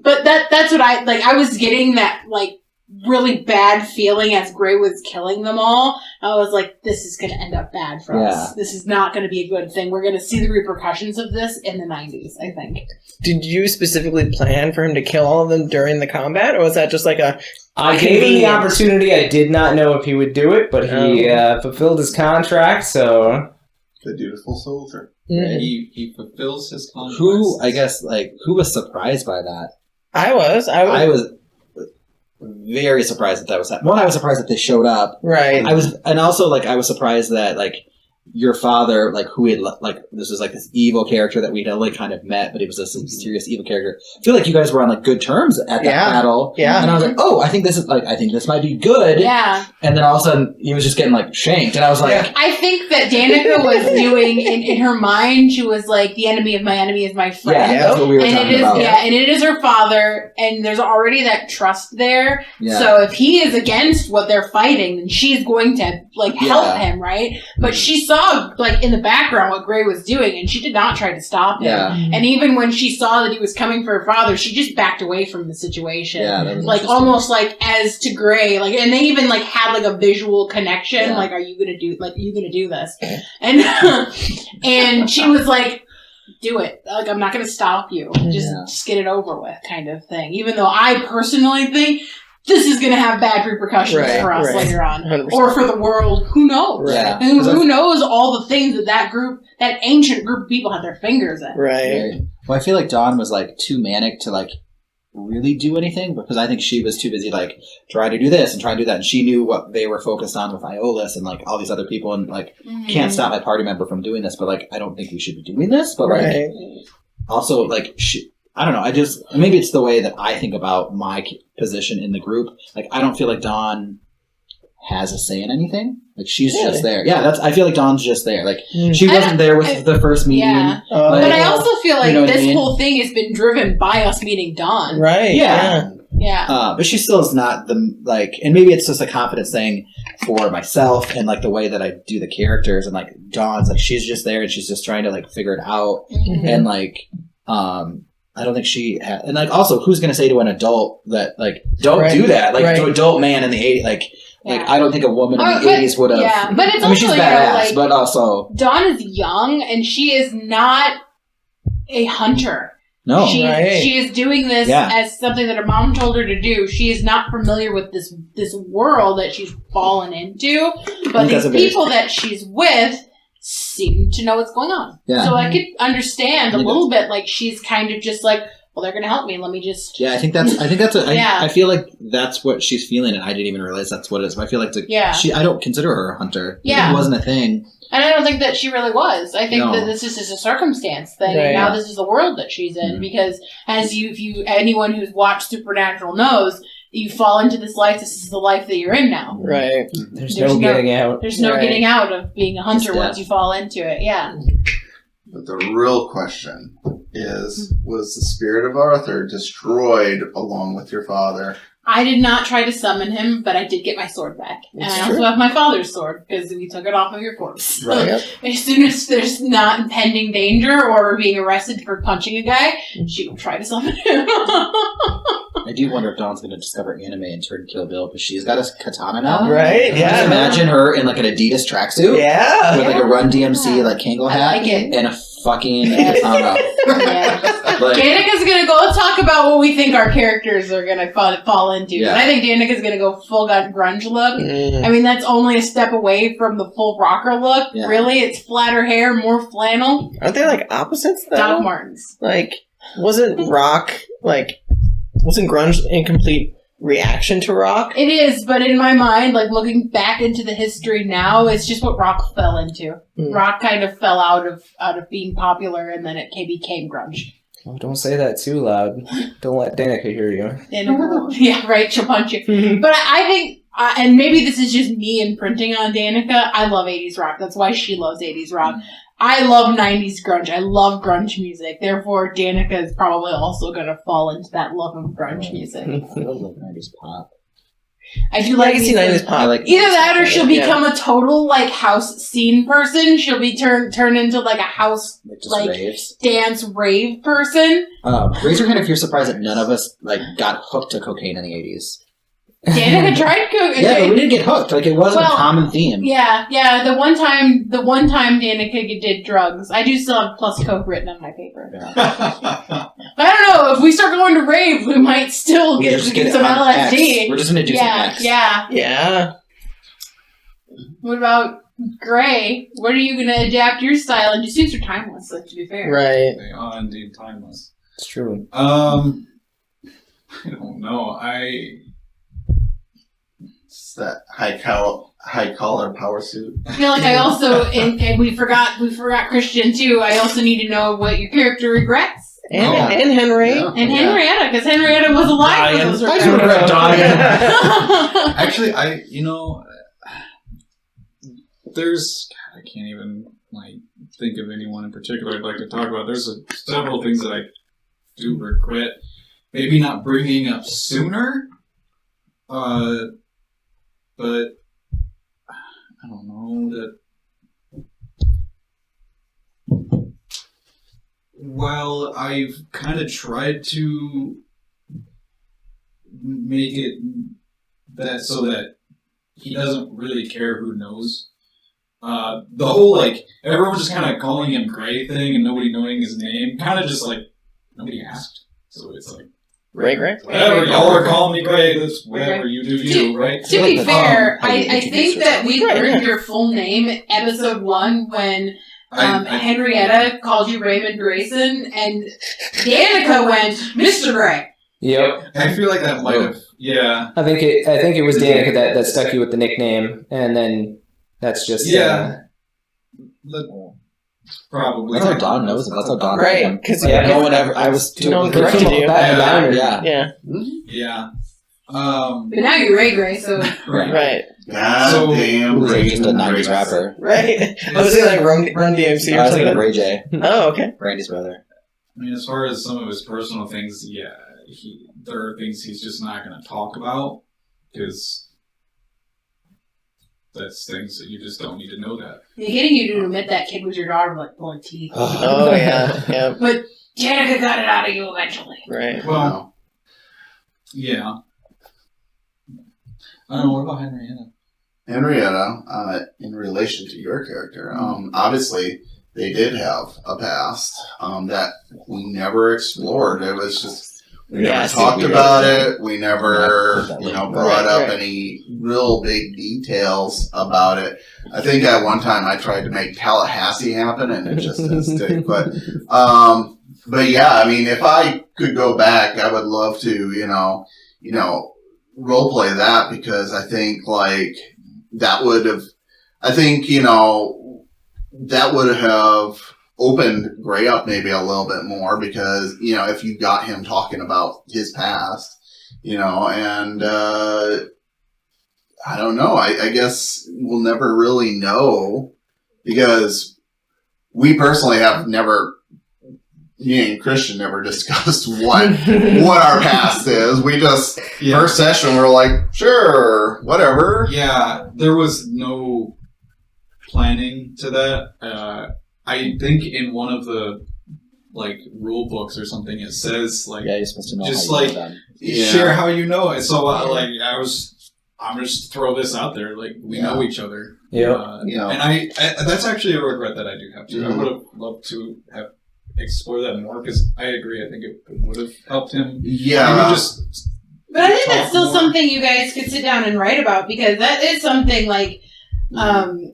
But that's what I was getting that like really bad feeling as Gray was killing them all. I was like, this is gonna end up bad for us. This is not gonna be a good thing. We're gonna see the repercussions of this in the 90s, I think. Did you specifically plan for him to kill all of them during the combat, or was that just like I gave him the opportunity. I did not know if he would do it, but he fulfilled his contract, so... The dutiful soldier. Mm-hmm. He fulfills his contract. Who was surprised by that? I was very surprised that was happening. One, I was surprised that they showed up. Right. I was surprised that, like, your father, like, who had, like, this was, like, this evil character that we'd only kind of met, but he was this mysterious evil character. I feel like you guys were on, like, good terms at that battle. Yeah. And I was like, oh, I think this might be good. Yeah. And then all of a sudden, he was just getting, like, shanked. And I was like... I think that Danica was doing, in her mind, she was like, the enemy of my enemy is my friend. Yeah, that's what we were talking about. Yeah, and it is her father, and there's already that trust there. Yeah. So if he is against what they're fighting, then she's going to, like, help him, right? But she saw, like, in the background what Gray was doing, and she did not try to stop him. Yeah. And even when she saw that he was coming for her father, she just backed away from the situation. Yeah, like, almost like as to Gray, like, and they even, like, had, like, a visual connection, like, are you gonna do this? And and she was like, do it. Like, I'm not gonna stop you. Just get it over with, kind of thing. Even though I personally think this is going to have bad repercussions for us later on. 100%. Or for the world. Who knows? Yeah. Who knows all the things that group, that ancient group of people had their fingers in. Right. Well, I feel like Dawn was, like, too manic to, like, really do anything, because I think she was too busy, like, trying to do this and trying to do that, and she knew what they were focused on with Iolus and, like, all these other people, and, like, can't stop my party member from doing this, but, like, I don't think we should be doing this, but, like, also, like, I don't know, maybe it's the way that I think about my position in the group. Like, I don't feel like Dawn has a say in anything. Like, she's just there. Yeah, I feel like Dawn's just there. Like, she wasn't there with the first meeting. Yeah. But I also feel like this whole thing has been driven by us meeting Dawn. Right. Yeah. Yeah. But she still is not the and maybe it's just a confidence thing for myself and like the way that I do the characters and like Dawn's like she's just there and she's just trying to like figure it out Mhm. and like I don't think she and like also who's gonna say to an adult that like don't Right. do that like Right. to an adult man in the 80s like Yeah. I don't think a woman in Oh, the but- 80s would have. Yeah, but it's I mean, she's also, badass, like, but also Dawn is young and she is not a hunter. no. She Right. she is doing this Yeah. as something that her mom told her to do. She is not familiar with this world that she's fallen into, but Because these of it. people that she's with seem to know what's going on. Yeah. So I could understand a Yeah. little bit like she's kind of just like, well, they're gonna help me. Let me just Yeah, I think that's. Yeah. I feel like that's what she's feeling, and I didn't even realize that's what it is. But I feel like Yeah. I don't consider her a hunter. Yeah. It wasn't a thing. And I don't think that she really was. I think No. that this is just a circumstance thing. Right. And now this is the world that she's in. Mhm. Because if anyone who's watched Supernatural knows, you fall into this life. This is the life that you're in now. Right. There's There's no no- getting out. There's no Right. getting out of being a hunter Just once death. you fall into it. Yeah. But the real question is, was the spirit of Arthur destroyed along with your father? I did not try to summon him, but I did get my sword back. And That's I also true. have my father's sword because we took it off of your corpse. Right. Yep. As soon as there's not impending danger or being arrested for punching a guy, she will try to summon him. I do wonder if Dawn's going to discover anime and turn Kill Bill because she's got a katana now. Right. Just Yeah. imagine her in like an Adidas tracksuit Yeah. with like a Run DMC like Kangol I hat like it. and a fucking Yes. katana. Yeah. Like, Danica's gonna go talk about what we think our characters are gonna fall into. Yeah. And I think Danica's gonna go full gun grunge look. Mm. I mean, that's only a step away from the full rocker look. Yeah. Really, it's flatter hair, more flannel. Aren't they like opposites though? Doc Martens. Like, wasn't grunge in complete reaction to rock? It is, but in my mind, like looking back into the history now, it's just what rock fell into. Mm. Rock kind of fell out of being popular, and then it became grunge. Oh, don't say that too loud. Don't let Danica hear you. And yeah, right. She'll punch you. But I think, and maybe this is just me imprinting on Danica, I love 80s rock. That's why she loves 80s rock. I love 90s grunge. I love grunge music. Therefore, Danica is probably also going to fall into that love of grunge music. I love like 90s pop. I do Yeah, like I can see music. 90s pop. I like Either that or she'll Yeah. become a total, like, house scene person. She'll be turned into, like, a house just like- raves. dance rave person. Raise your hand if you're surprised that none of us like got hooked to cocaine in the 80s. Danica tried cook. Yeah, but we didn't get hooked. Like it wasn't Well, a common theme. Yeah. The one time Danica did drugs, I do still have plus coke written on my paper. Yeah. But I don't know, if we start going to rave, we might still We get just some on X. LSD. We're just gonna do some X. Yeah. Yeah. What about Gray? What are you gonna adapt your style? And your suits are timeless, like, to be fair. Right. They are indeed timeless. It's true. I don't know. It's that high collar power suit. I feel like I also, and we forgot Christian too. I also need to know what your character regrets. And, Oh. and Henry. Yeah. And Henrietta, because Henrietta was alive for those I regrets. do regret dying. Actually, there's God, I can't even like think of anyone in particular I'd like to talk about. There's several things that I do regret, maybe not bringing up sooner. But I don't know that. Well, I've kind of tried to make it that so that he doesn't really care who knows. The whole, like, everyone just kind of calling him Gray thing and nobody knowing his name, kind of just like, nobody asked. So it's like, Right. whatever, y'all are calling me Gray, that's whatever, you do you, right? To be fair, how you I introduce think that yourself. we Right, learned yeah. your full name in episode 1 when I- Henrietta called you Raymond Grayson and Danica went, Mr. Gray. Yep. I feel like that might have, yeah. I think it was Danica that stuck you with the nickname, and then that's just Yeah. Probably. That's how Don knows it. That's how Don Right, knows him. 'cause Like, yeah, no one ever. I was no one doing corrected you. Downer. Yeah. Yeah. Yeah. But now you're Ray Gray, so Right. Right. God So- damn. Who was like just a Raven 90s Grace. rapper. Right. I was thinking like Run DMC I or was thinking of something. Ray J. Oh, okay. Randy's brother. I mean, as far as some of his personal things, yeah, there are things he's just not going to talk about because that's things that you just don't need to know that. Getting you to admit that kid was your daughter, like pulling teeth. Oh yeah. But Danica got it out of you eventually. Right. Well, yeah. I don't know, what about Henrietta? Henrietta, in relation to your character, obviously they did have a past that we never explored. It was just we never talked about it. We never, brought up any real big details about it. I think at one time I tried to make Tallahassee happen, and it just didn't stick. But yeah, I mean, if I could go back, I would love to, role play that because I think like that would have, that would have opened Gray up maybe a little bit more because, if you got him talking about his past, and I don't know, I guess we'll never really know because we personally have never, me and Christian never discussed what our past is. We just, first session, we're like, sure, whatever. Yeah, there was no planning to that. I think in one of the rule books or something, it says you're supposed to know just how you know them. share how you know it. So I'm just throw this out there. We know each other. Yeah. And that's actually a regret that I do have too. Mm-hmm. I would have loved to have explored that more because I agree. I think it would have helped him. Yeah. Maybe just. But I think that's talk still more. something you guys could sit down and write about because that is something Olivia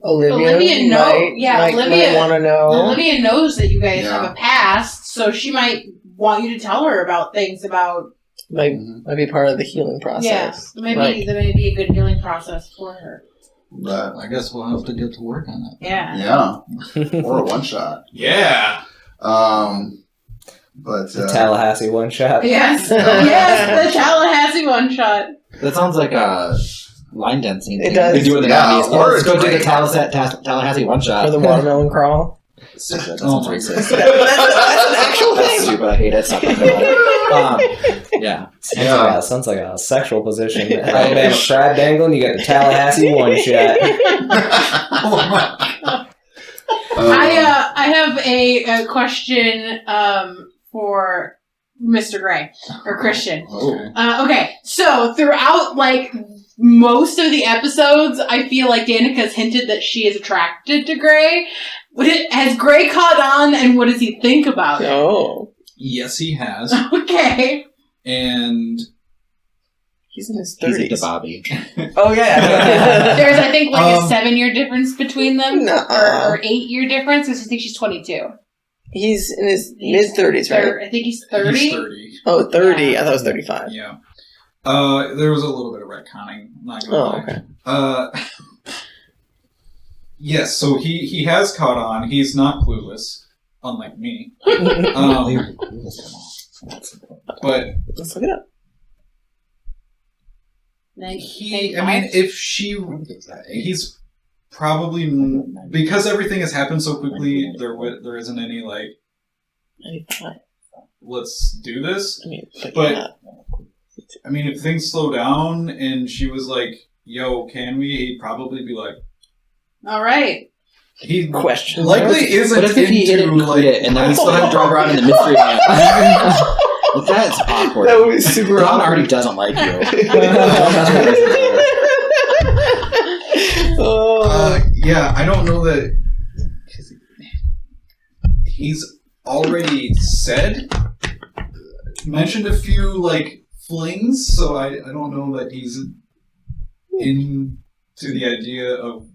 Olivia might want to know. Olivia knows that you guys Yeah. have a past, so she might want you to tell her about things about. Might be part of the healing process. Yeah, maybe that may be a good healing process for her. But I guess we'll have to get to work on that. Yeah. or a one shot. Yeah. But The Tallahassee one shot. Yes, yes, the Tallahassee one shot. That sounds like a line dancing. It does. They do in the Yeah, 90s. or Let's go do the great. Tallahassee one shot. Or the watermelon crawl. Stupid. That Oh sounds my racist. That's an actual That's thing. stupid. I hate it. Stop talking about it. Yeah. Sounds like a sexual position. Alabama crab dangling, you got the Tallahassee one shot. Oh my. I have a question for Mr. Gray or Christian. Okay, so throughout most of the episodes, I feel like Danica's hinted that she is attracted to Gray. Has Gray caught on, and what does he think about it? Oh. Yes, he has. Okay. And He's in his He's 30s. into Bobby. Oh, yeah. There's, I think, a 7-year difference between them, Nuh-uh. or 8-year difference, because I think she's 22. He's in his mid-30s, right? I think he's 30. He's 30. Oh, 30. Yeah. I thought it was 35. Yeah. There was a little bit of retconning. I'm not gonna lie. Okay. Yes, so he has caught on. He's not clueless, unlike me. But Let's look it up. he's probably, because everything has happened so quickly, there isn't any 95. let's do this. But If things slow down and she was like, yo, can we? He'd probably be like, All right. he Question. likely isn't What if he didn't into include it and then we still have to drive around in the mystery van? That's awkward. That would be super Don awkward. already doesn't like you. yeah, I don't know that he's already mentioned a few flings, so I don't know that he's into the idea of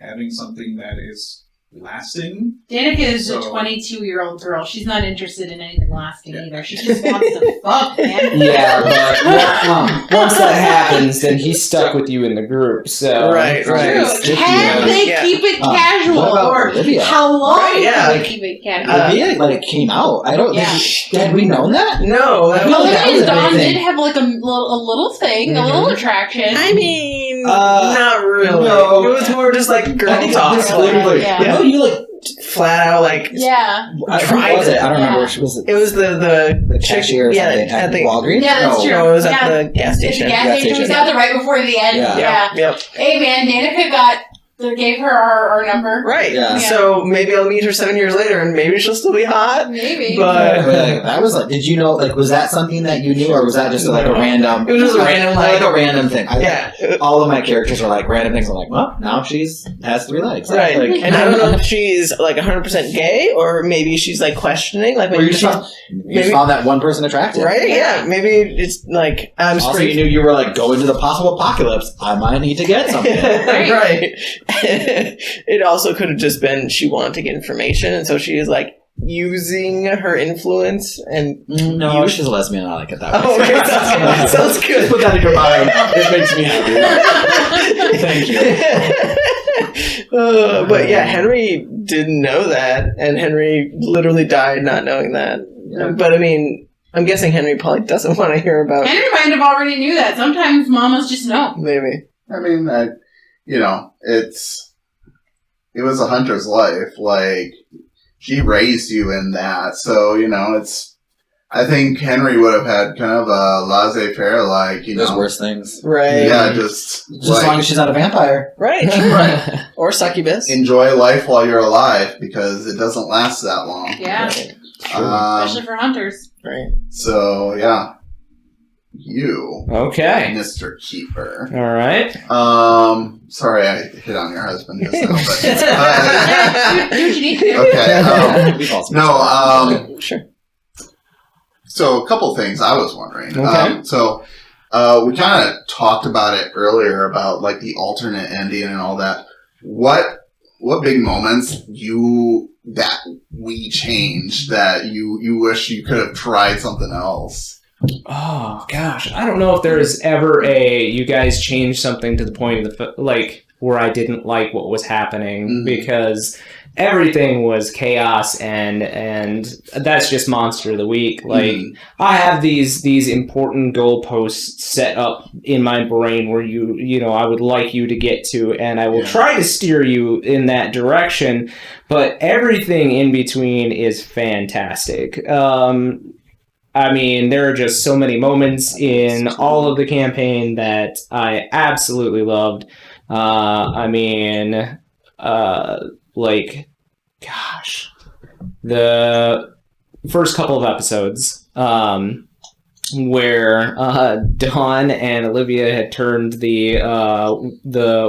having something that is lasting. Danica is a So- 22-year-old girl. She's not interested in anything lasting either. She just wants to fuck, man. Yeah, but once that happens, then he's stuck with you in the group. So Right. True. Sticky, Can they Yeah. keep it casual? what about Or Olivia? how long Right, yeah. can they keep it casual? Olivia came out. I don't Yeah. had we known that? No. I feel like that was Olivia a and Dom big did thing. have a little thing, a little attraction. I mean, Uh, not really. no. It was more just girl I think talk. this literally, Yeah. no, you flat out like Yeah. Who tried was it? I don't Yeah. remember. She was it was the chick, cashier or yeah, something I at think Walgreens. Yeah, that's No. true. No, it was at Yeah. the gas At the station. gas station. We station. saw it right before the end. Yeah. Yeah. Yep. Hey, man, Danica gave her our number. Right. Yeah. So maybe I'll meet her 7 years later, and maybe she'll still be hot. Maybe. But That was like, did you know, like, was that something that you knew, or was that just like a random? It was just a random, like a random thing. yeah. All of my characters are like random things. I'm like, well, now she's has 3 legs. Right. Like, And I don't know if she's like 100% gay, or maybe she's like questioning, like or maybe you just she's found, you maybe- found that one person attractive. right. Yeah. Maybe it's like I'm Also, straight. you knew you were like going to the possible apocalypse. I might need to get something. Right. It also could have just been she wanted to get information, and so she is like using her influence and. No, she's a lesbian. I like it that way. Oh, okay, sounds good. Just put that in your mind. It makes me happy. Thank you. But yeah, Henry didn't know that, and Henry literally died not knowing that. Yeah. But I mean, I'm guessing Henry probably doesn't want to hear about. Henry might have already knew that. Sometimes mamas just know. Maybe. I mean, it was a hunter's life. Like, she raised you in that. So, I think Henry would have had kind of a laissez-faire, like, There's worse things. Right. Yeah, just Just as long as she's not a vampire. Right. Right. Or succubus. enjoy life while you're alive, because it doesn't last that long. Yeah. Right. Especially for hunters. Right. So, yeah. You, Okay. Mr. Keeper. All right. Sorry I hit on your husband just now, but... Do what you need to do. okay, We've all seen Sure. so a couple things I was wondering. Okay. We kind of talked about it earlier about like the alternate ending and all that. What big moments that we changed that you wish you could have tried something else? Oh gosh, I don't know if there is ever you guys changed something to the point of where I didn't like what was happening, because everything was chaos and that's just monster of the week. Like I have these important goalposts set up in my brain where I would like you to get to, and I will try to steer you in that direction, but everything in between is fantastic. I mean, there are just so many moments in all of the campaign that I absolutely loved. The first couple of episodes, where Dawn and Olivia had turned the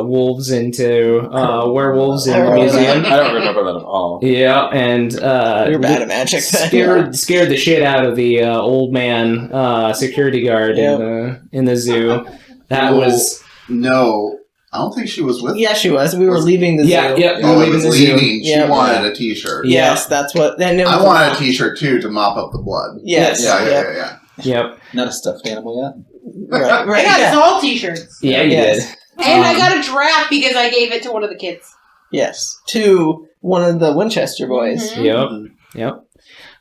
wolves into werewolves in the museum. I don't remember that at all. Yeah, and You're bad at magic. scared the shit out of the old man security guard in the zoo. That was No, I don't think she was with. Yeah, she was. We were leaving the zoo. yeah. Oh, leaving it was the zoo. leaving. She Yeah. wanted a T-shirt. Yes, that's what. Then it was, I wanted a T-shirt too to mop up the blood. Yes. Yeah. Yep. Not a stuffed animal yet. Right. I Right. got Yeah. Saul t-shirts. Yeah, you Yes. did. And I got a giraffe because I gave it to one of the kids. Yes. To one of the Winchester boys. Mhm. Yep.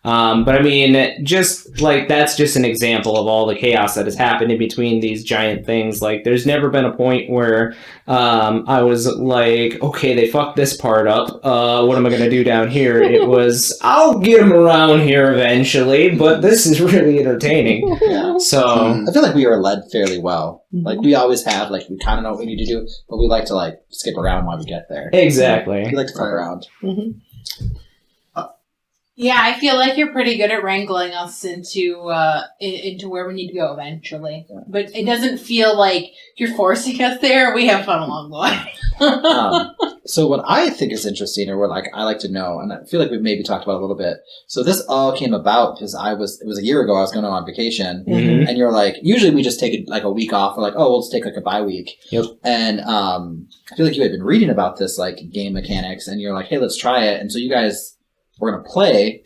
But I mean, just like that's just an example of all the chaos that has happened in between these giant things. Like, there's never been a point where I was like, okay, they fucked this part up. What am I going to do down here? It was, I'll get them around here eventually, but this is really entertaining. Yeah. So, I feel like we are led fairly well. Like, we always have, like, we kind of know what we need to do, but we like to, like, skip around while we get there. exactly. We like to fuck around. Mm-hmm. Yeah, I feel like you're pretty good at wrangling us into where we need to go eventually. But it doesn't feel like you're forcing us there. We have fun along the way. So what I think is interesting, or what I like to know, and I feel like we've maybe talked about it a little bit. So this all came about because it was a year ago. I was going on vacation, Mhm. and you're like, usually we just take a week off. We're like, oh, we'll just take like a bye week. Yep. And I feel like you had been reading about this like game mechanics, and you're like, hey, let's try it. And so you guys were going to play.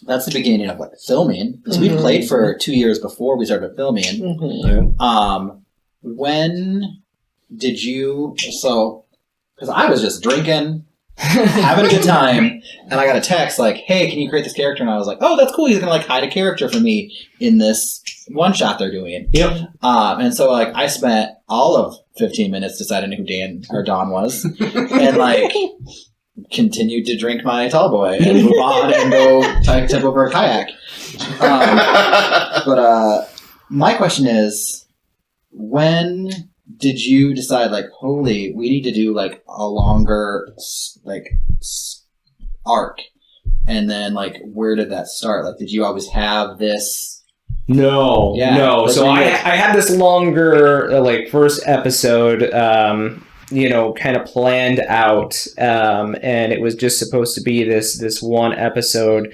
That's the beginning of like filming. So we played for 2 years before we started filming. Mm-hmm. When did you? So, because I was just drinking, having a good time, and I got a text like, "Hey, can you create this character?" And I was like, "Oh, that's cool. He's gonna like hide a character for me in this one shot they're doing." Yep. And so like I spent all of 15 minutes deciding who Dan or Dawn was, and like continued to drink my tall boy and move on and go tip over a kayak. But my question is, when did you decide, like, holy, we need to do, like, a longer, like, arc? And then, like, where did that start? Like, did you always have this? No. Like, So I had this longer, like, first episode, kind of planned out, and it was just supposed to be this one episode,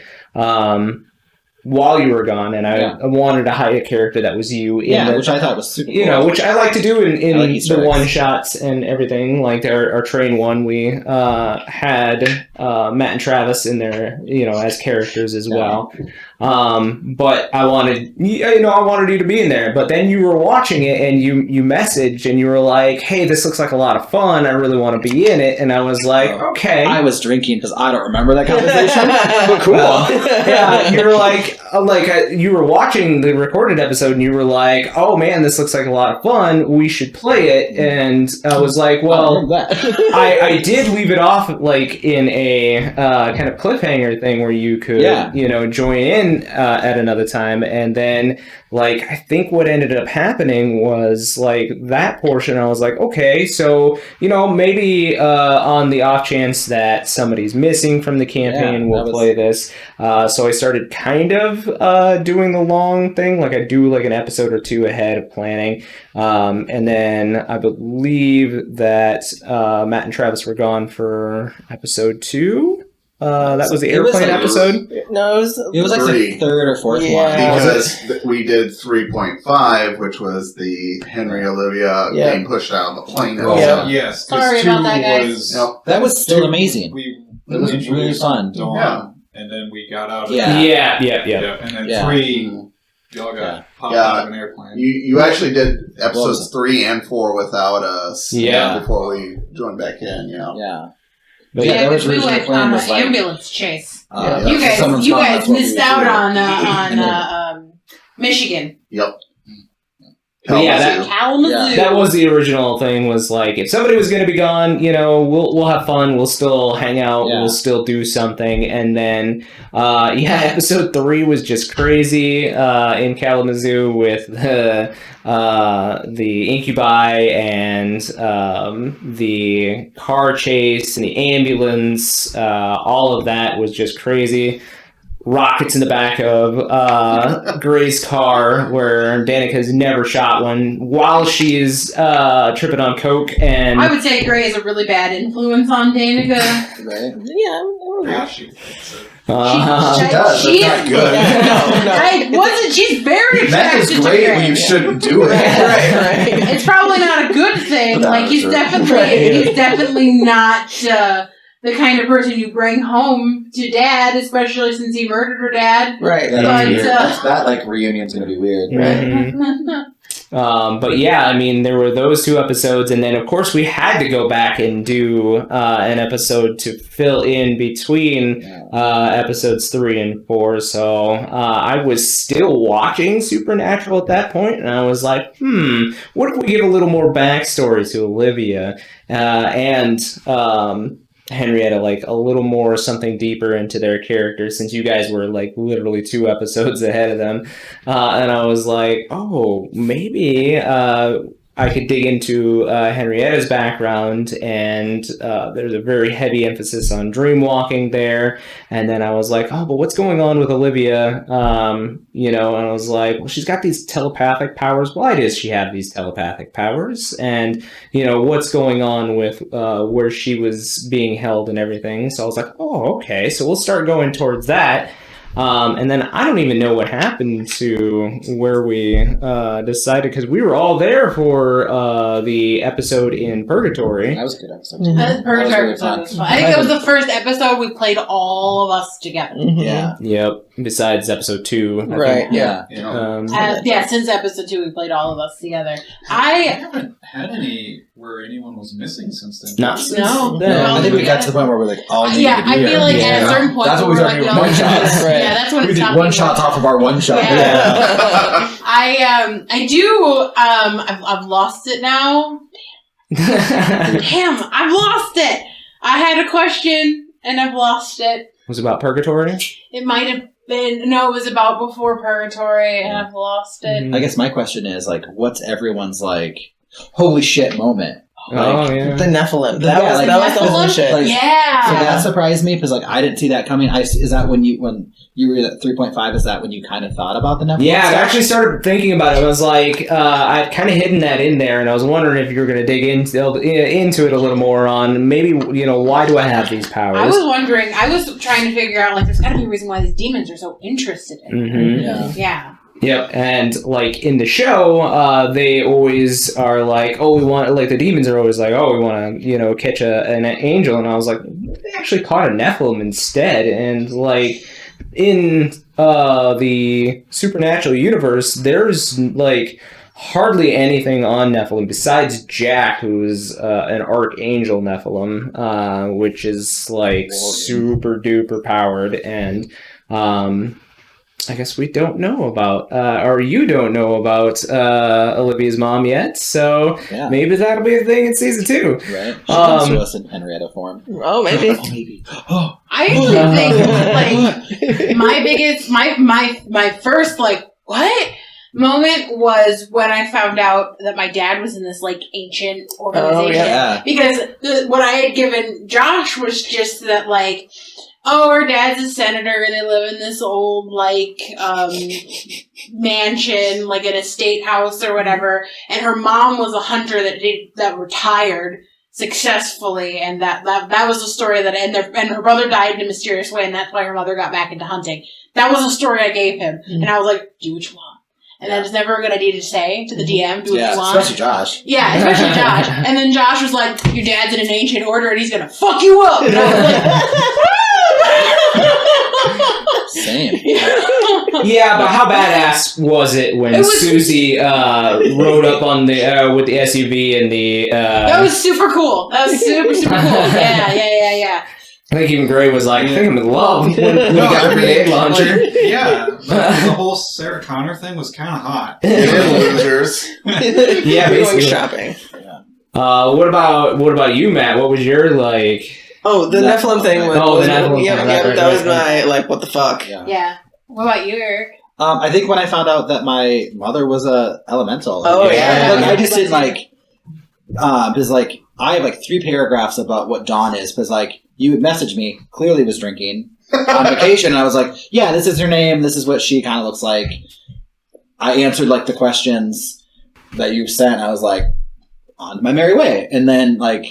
while you were gone, and I wanted to hide a character that was you. Which I thought was super cool. Which I like to do in like the one-shots and everything. Like our train one, we had Matt and Travis in there, as characters as well. But I wanted you to be in there. But then you were watching it, and you messaged, and you were like, "Hey, this looks like a lot of fun. I really want to be in it." And I was like, "Okay." I was drinking because I don't remember that conversation. But cool. Yeah, you were like you were watching the recorded episode, and you were like, "Oh man, this looks like a lot of fun. We should play it." And I was like, "Well, I did leave it off like in a kind of cliffhanger thing where you could join in at another time." And then like I think what ended up happening was like that portion. I was like, okay, so maybe on the off chance that somebody's missing from the campaign, we'll play this. So I started kind of doing the long thing, like I do like an episode or two ahead of planning, and then I believe that Matt and Travis were gone for episode 2. That was the airplane episode? No, it was like the third or fourth one. Because we did 3.5, which was the Henry Olivia being pushed out of the plane. Yes. Sorry about that, guys. That was still amazing. It was really fun. And then we got out of Yeah. And then 3, y'all got popped out of an airplane. You actually did episodes 3 and 4 without us before we joined back in, Yeah. But we went on an ambulance chase. You guys missed out on Michigan. Yep. Kalamazoo. That was the original thing. Was like if somebody was going to be gone, we'll have fun. We'll still hang out. We'll still do something. And then, episode 3 was just crazy in Kalamazoo with the incubi and the car chase and the ambulance. All of that was just crazy. Rockets in the back of Gray's car, where Danica's never shot one while she's tripping on coke. And I would say Gray is a really bad influence on Danica. Right? Yeah, she thinks it. She does. She That's is not good. No. I wasn't. She's very attracted to great Gray. when you shouldn't do it. right. It's probably not a good thing. Like he's definitely not the kind of person you bring home to Dad, especially since he murdered her dad. Right. That like reunion's gonna be weird. But yeah, I mean, there were those 2 episodes, and then of course we had to go back and do an episode to fill in between episodes 3 and 4. So I was still watching Supernatural at that point, and I was like, what if we give a little more backstory to Olivia and Henrietta, like a little more something deeper into their characters, since you guys were like literally 2 episodes ahead of them. And I was like, oh, maybe I could dig into Henrietta's background, and there's a very heavy emphasis on dream walking there. And then I was like, oh, but what's going on with Olivia? And I was like, well, she's got these telepathic powers. Why does she have these telepathic powers? And, what's going on with where she was being held and everything. So I was like, oh, okay, so we'll start going towards that. And then I don't even know what happened to where we decided, because we were all there for the episode in Purgatory. That was a good episode. Purgatory episode was fun. I think it was the first episode we played all of us together. Yeah. Yep. Besides episode 2. I Right. think. Yeah. Since episode 2 we played all of us together. I haven't had any where anyone was missing since then. Not since No. then. I think we got to the point where we're like, all need to be I feel like at a certain point that's what we started doing one shots. Right. Yeah, that's when We it's did not one shots off of our one shot. Yeah. I do. I've lost it now. Damn, I've lost it. I had a question and I've lost it. Was it about purgatory? It might have been. No, it was about before Purgatory and I've lost it. Mhm. I guess my question is like, what's everyone's like, holy shit moment? Oh, yeah. The Nephilim. Yeah, That was like, the whole Nephilim? shit. Like, Yeah. So that surprised me because like I didn't see that coming. Is that when you were at 3.5? Is that when you kind of thought about the Nephilim? Yeah, I stuff? actually started thinking about it. I was like, I'd kind of hidden that in there, and I was wondering if you were going to dig into it a little more on maybe, why do I have these powers? I was wondering, I was trying to figure out, like, there's gotta be a reason why these demons are so interested in it. Mhm. Yeah. Yeah. Yep, and like in the show, they always are like, oh, we want, like the demons are always like, oh, we want to, catch an angel, and I was like, they actually caught a Nephilim instead, and like in the supernatural universe, there's like hardly anything on Nephilim besides Jack, who's an archangel Nephilim, which is like super duper powered, and I guess we don't know about, or you don't know about Olivia's mom yet, so Yeah. maybe that'll be a thing in season 2. Right. She comes to us in Henrietta form. Oh, maybe. Oh, maybe. Oh. I actually think, like, my biggest, my first, like, what? Moment was when I found out that my dad was in this, like, ancient organization. Yeah. Because what I had given Josh was just that, like, oh, her dad's a senator, they live in this old, like, mansion, like an estate house or whatever, and her mom was a hunter that retired successfully, and that was the story and her brother died in a mysterious way, and that's why her mother got back into hunting. That was the story I gave him, and I was like, do what you want. And that is never a good idea to say to the DM, do what you want. Especially Josh. Yeah, especially Josh. And then Josh was like, your dad's in an ancient order and he's gonna fuck you up. And I was like, Same. Yeah, but how badass was it when Susie rode up on the with the SUV and the? That was super cool. That was super super cool. Yeah. I think even Gray was like, I think I'm in love when we got the grenade launcher. Yeah, the whole Sarah Connor thing was kind of hot. Losers. Yeah, We're going basically. shopping. What about you, Matt? What was your like? Oh, the Nephilim thing was. Oh, the Nephilim yeah, thing, yeah, right, that was right. my, like, what the fuck? Yeah. What about you, Eric? I think when I found out that my mother was a elemental. Oh, yeah. Like, I just didn't like. Because like I have like 3 paragraphs about what Dawn is. Because like you would message me, clearly was drinking on vacation, and I was like, yeah, this is her name. This is what she kind of looks like. I answered like the questions that you sent. I was like, on to my merry way. And then like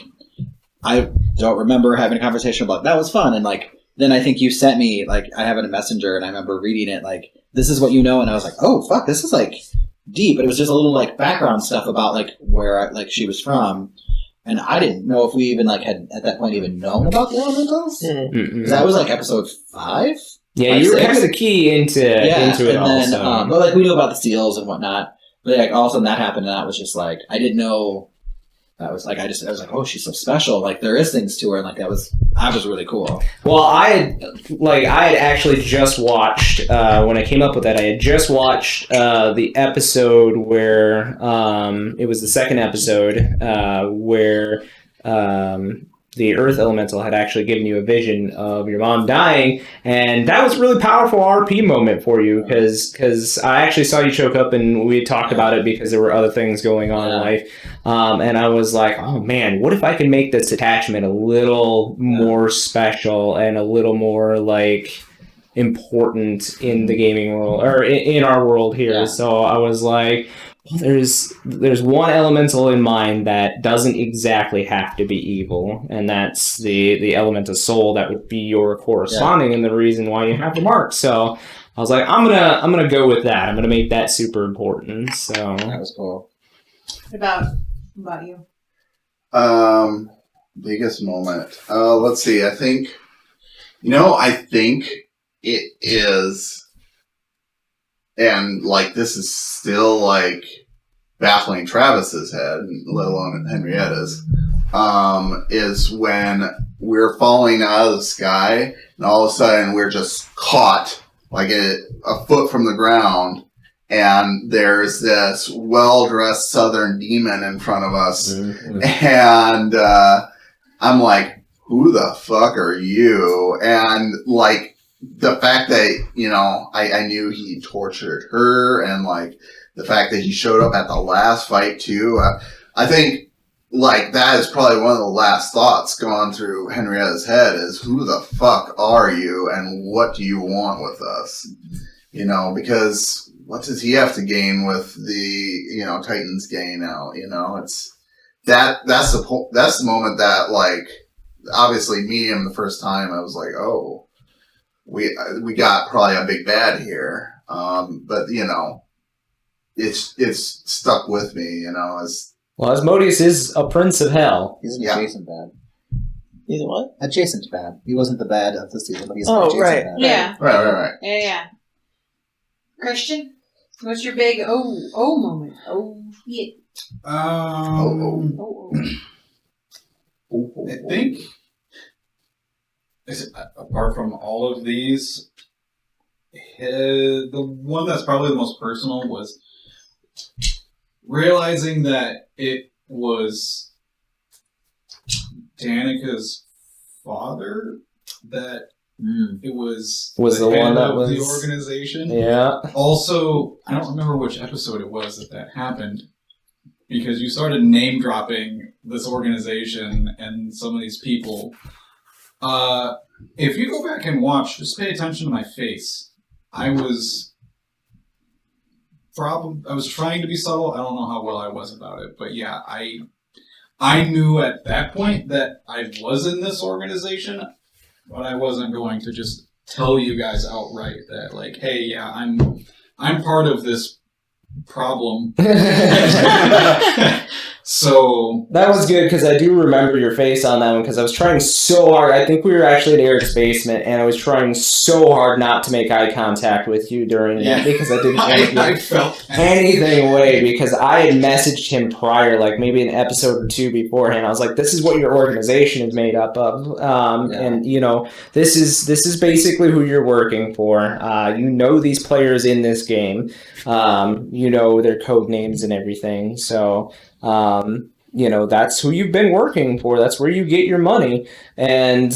I don't remember having a conversation about that was fun. And like then I think you sent me like I have it in Messenger, and I remember reading it like this is what you know, and I was like, oh fuck, this is like deep. But it was just a little like background stuff about like where like she was from. And I didn't know if we even like had at that point even known about the elementals. Mm-mm. 'Cause that was like episode 5. Yeah, 5, you were 6. kind of the key into it and all. then, So. but like we knew about the seals and whatnot. But like all of a sudden that happened, and that was just like I didn't know. That was like I was like, oh, she's so special. Like there is things to her, and like that was really cool. Well, I had actually just watched when I came up with that. I had just watched the episode where it was the second episode where the Earth Elemental had actually given you a vision of your mom dying, and that was a really powerful RP moment for you because I actually saw you choke up, and we had talked about it because there were other things going on in life, and I was like, oh man, what if I can make this attachment a little more special and a little more like important in the gaming world or in our world here. Yeah. So I was like, well, there's one elemental in mind that doesn't exactly have to be evil, and that's the element of soul that would be your corresponding and the reason why you have the mark. So I was like, I'm gonna go with that. I'm gonna make that super important. So That was cool. What about you? Biggest moment. Let's see. I think it is, and like this is still like baffling Travis's head, let alone Henrietta's. Is when we're falling out of the sky, and all of a sudden we're just caught like a foot from the ground, and there's this well-dressed southern demon in front of us, and I'm like, who the fuck are you? And like the fact that, you know, I knew he tortured her, and like the fact that he showed up at the last fight too. I think like that is probably one of the last thoughts going through Henrietta's head is who the fuck are you and what do you want with us? You know, because what does he have to gain with the, you know, Titans gain out? You know, it's that's the moment that, like, obviously me and the first time I was like, oh, we got probably a big bad here. But you know, it's stuck with me, you know, Well, Asmodeus is a prince of hell. He's an Yeah. adjacent bad. He's a what? Adjacent bad. He wasn't the bad of the season, but he's an Oh, adjacent right. bad. Yeah. right. Yeah. Christian, what's your big moment? Oh, yeah. Oh. I think, apart from all of these, the one that's probably the most personal was realizing that it was Danica's father that it was the head one that of was the organization. Yeah. Also, I don't remember which episode it was that happened, because you started name dropping this organization and some of these people. If you go back and watch, just pay attention to my face. I was trying to be subtle. I don't know how well I was about it, but yeah, I knew at that point that I was in this organization, but I wasn't going to just tell you guys outright that, like, hey, yeah, I'm part of this problem. So that was good because I do remember your face on that one because I was trying so hard. I think we were actually at Eric's basement and I was trying so hard not to make eye contact with you during that because I didn't want I to felt give anything away because I had messaged him prior, like maybe an episode or two beforehand. I was like, this is what your organization is made up of. And, you know, this is basically who you're working for. You know these players in this game. You know their code names and everything. So... you know, that's who you've been working for. That's where you get your money. And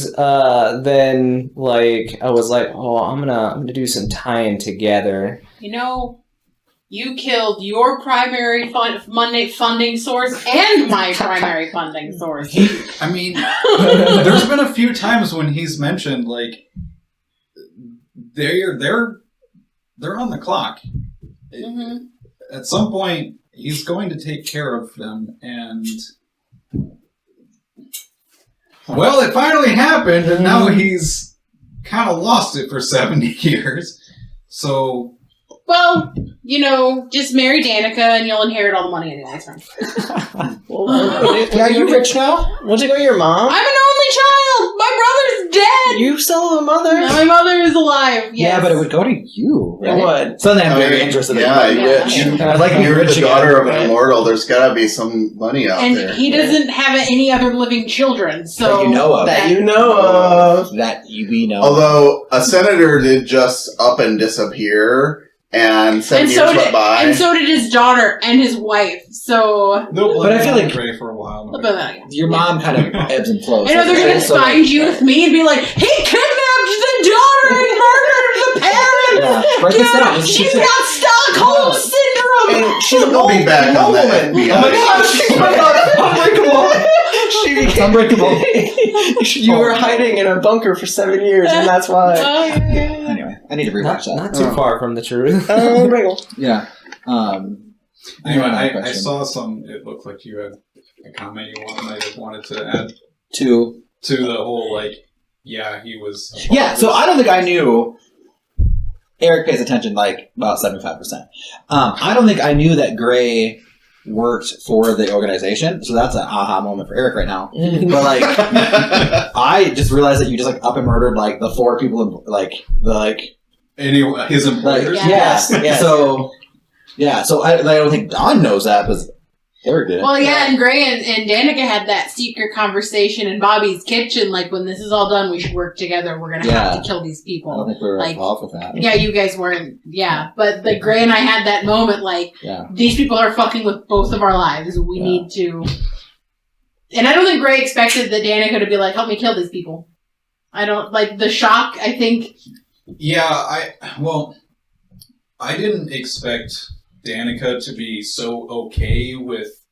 then, like, I was like, oh, I'm gonna do some tying together. You know, you killed your primary Monday funding source and my primary funding source. I mean, there's been a few times when he's mentioned, like, they're on the clock. Mm-hmm. At some point, he's going to take care of them, and well, it finally happened, and now he's kind of lost it for 70 years. So, well, you know, just marry Danica and you'll inherit all the money anyway. It's fine. Are you rich now? Want to go to your mom? I'm an only child. My brother's dead. You still have a mother? No, my mother is alive. Yes. Yeah, but it would go to you, It right? would. Suddenly I'm very interested Yeah, in rich. I'd like to be You're rich the daughter of again. an immortal. There's got to be some money out And there. he doesn't have any other living children, so That you know of. That you know of. That we know. Although a senator did just up and disappear, and 7 years went by. And so did his daughter and his wife. So, But I feel like Gray for a while. your mom kind of ebbs and flows. I know they're gonna So, find you with me and be like, he kidnapped the daughter and murdered the parent. Yeah, break this down. She's got Stockholm syndrome. And she's a We'll be back on that. woman. FBI. It's unbreakable. You were hiding in a bunker for 7 years, and that's why. Oh, yeah. Anyway, I need to rewatch that. Not too far from the truth. Unbreakable. Yeah. Anyway, I question. saw some. It looked like you had a comment you might have wanted to add to the whole, like, yeah, he was. Yeah, so I don't think I knew. Eric pays attention like about 75%. I don't think I knew that Gray worked for the organization, so that's an aha moment for Eric right now. But like, I just realized that you just like up and murdered like the 4 people, Anyway, his employers. Yeah. Yes. So I don't think Don knows that, but Eric did. Well, yeah, and Gray and Danica had that secret conversation in Bobby's kitchen. Like, when this is all done, we should work together. We're gonna have to kill these I don't people. think we were like- involved with that. Yeah, you guys weren't. Yeah, but the Gray and I had that moment. Like, Yeah. these people are fucking with both of our lives. We Yeah. need to. And I don't think Gray expected that Danica to be like, help me kill these people. I don't, like, the shock, I think. Yeah, I didn't expect Danica to be so okay with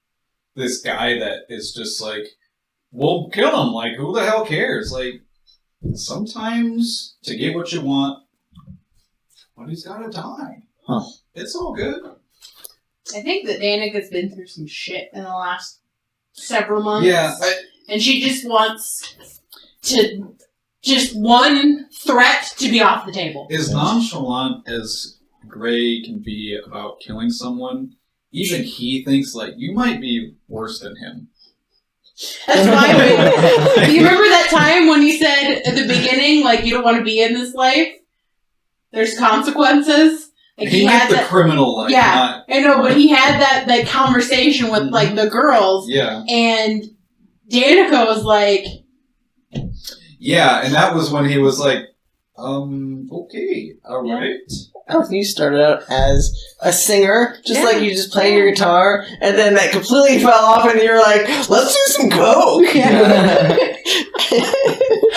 this guy that is just like, well, kill him. Like, who the hell cares? Like, sometimes to get what you want, somebody's gotta die. Huh. It's all good. I think that Danica's been through some shit in the last several months. Yeah. And she just wants to, just one threat to be off the table. As nonchalant as Gray can be about killing someone, even he thinks, like, you might be worse than him. That's why. Do you remember that time when he said at the beginning, like, you don't want to be in this life? There's consequences. Like he had the that, criminal, like, yeah, I know, but he had that conversation with like the girls, yeah, and Danica was like, yeah, and that was when he was like, okay, all right. Oh, you started out as a singer, just Yeah. like you just play your guitar, and then that completely fell off, and you're like, let's do some coke.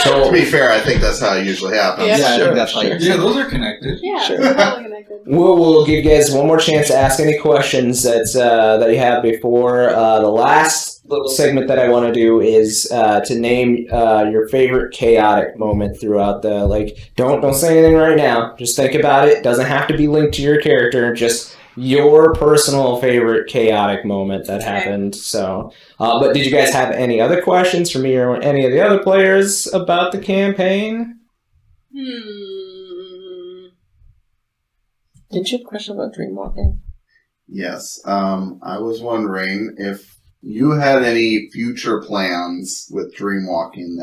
To be fair, I think that's how it usually happens. Yeah, I sure, think that's like Yeah, those are connected. yeah, Sure. totally connected. We'll give you guys one more chance to ask any questions that you have before. The last little segment that I want to do is to name your favorite chaotic moment throughout the, like, don't say anything right now. Just think about it. Doesn't have to be linked to your character. Just your personal favorite chaotic moment that happened. So, but did you guys have any other questions for me or any of the other players about the campaign? Didn't you have a question about dreamwalking? Yes. I was wondering if you had any future plans with dreamwalking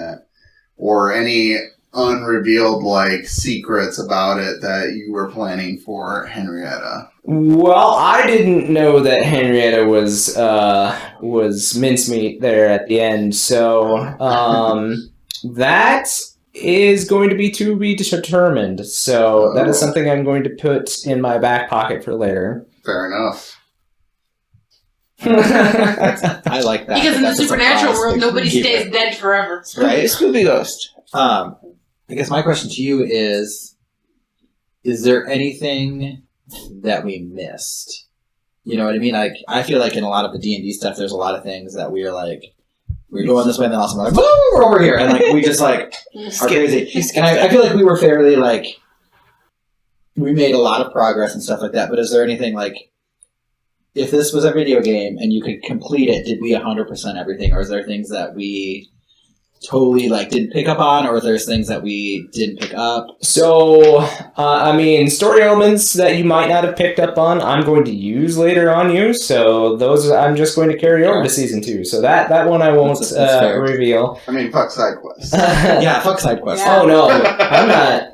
or any unrevealed, like, secrets about it that you were planning for Henrietta. Well, I didn't know that Henrietta was mincemeat there at the end, so that is going to be determined. So that is something I'm going to put in my back pocket for later. Fair enough. I like that. Because in the That's a supernatural surprise world, to nobody keep stays it. dead forever. Right? Scooby Ghost. I guess my question to you is there anything that we missed? You know what I mean? Like, I feel like in a lot of the D&D stuff, there's a lot of things that we're like, we're going this way, and then also we're like, boom, we're over here, and like we just like are crazy. And I feel like we were fairly like, we made a lot of progress and stuff like that. But is there anything like, if this was a video game and you could complete it, did we 100% everything, or is there things that we totally like didn't pick up on, or there's things that we didn't pick up? So, I mean, story elements that you might not have picked up on, I'm going to use later on you. So those I'm just going to carry over to season 2. So that one I won't That's fair. reveal. I mean, fuck side quests. Yeah, fuck side quests. Yeah. Oh no, I'm not.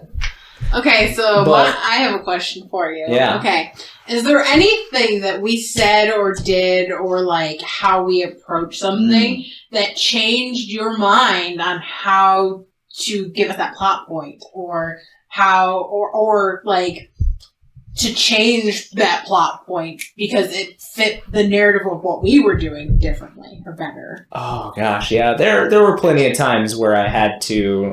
Okay, so But- I have a question for you. Yeah. Okay. Is there anything that we said or did or like how we approach something that changed your mind on how to give us that plot point or how or like to change that plot point because it fit the narrative of what we were doing differently or better? Oh gosh, yeah. There were plenty of times where I had to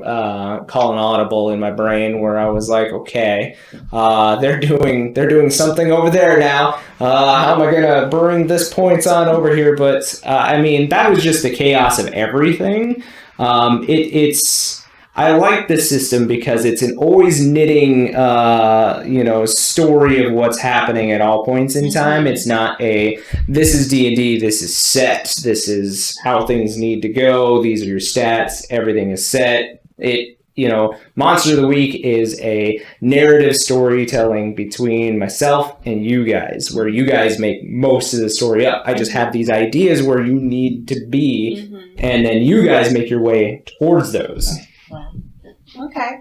call an audible in my brain where I was like, okay, they're doing something over there now. How am I gonna bring this points on over here? But I mean, that was just the chaos of everything. I like this system because it's an always knitting, story of what's happening at all points in time. It's not this is D&D, this is set, this is how things need to go, these are your stats, everything is set. Monster of the Week is a narrative storytelling between myself and you guys, where you guys make most of the story up. I just have these ideas where you need to be, and then you guys make your way towards those. Wow. Okay.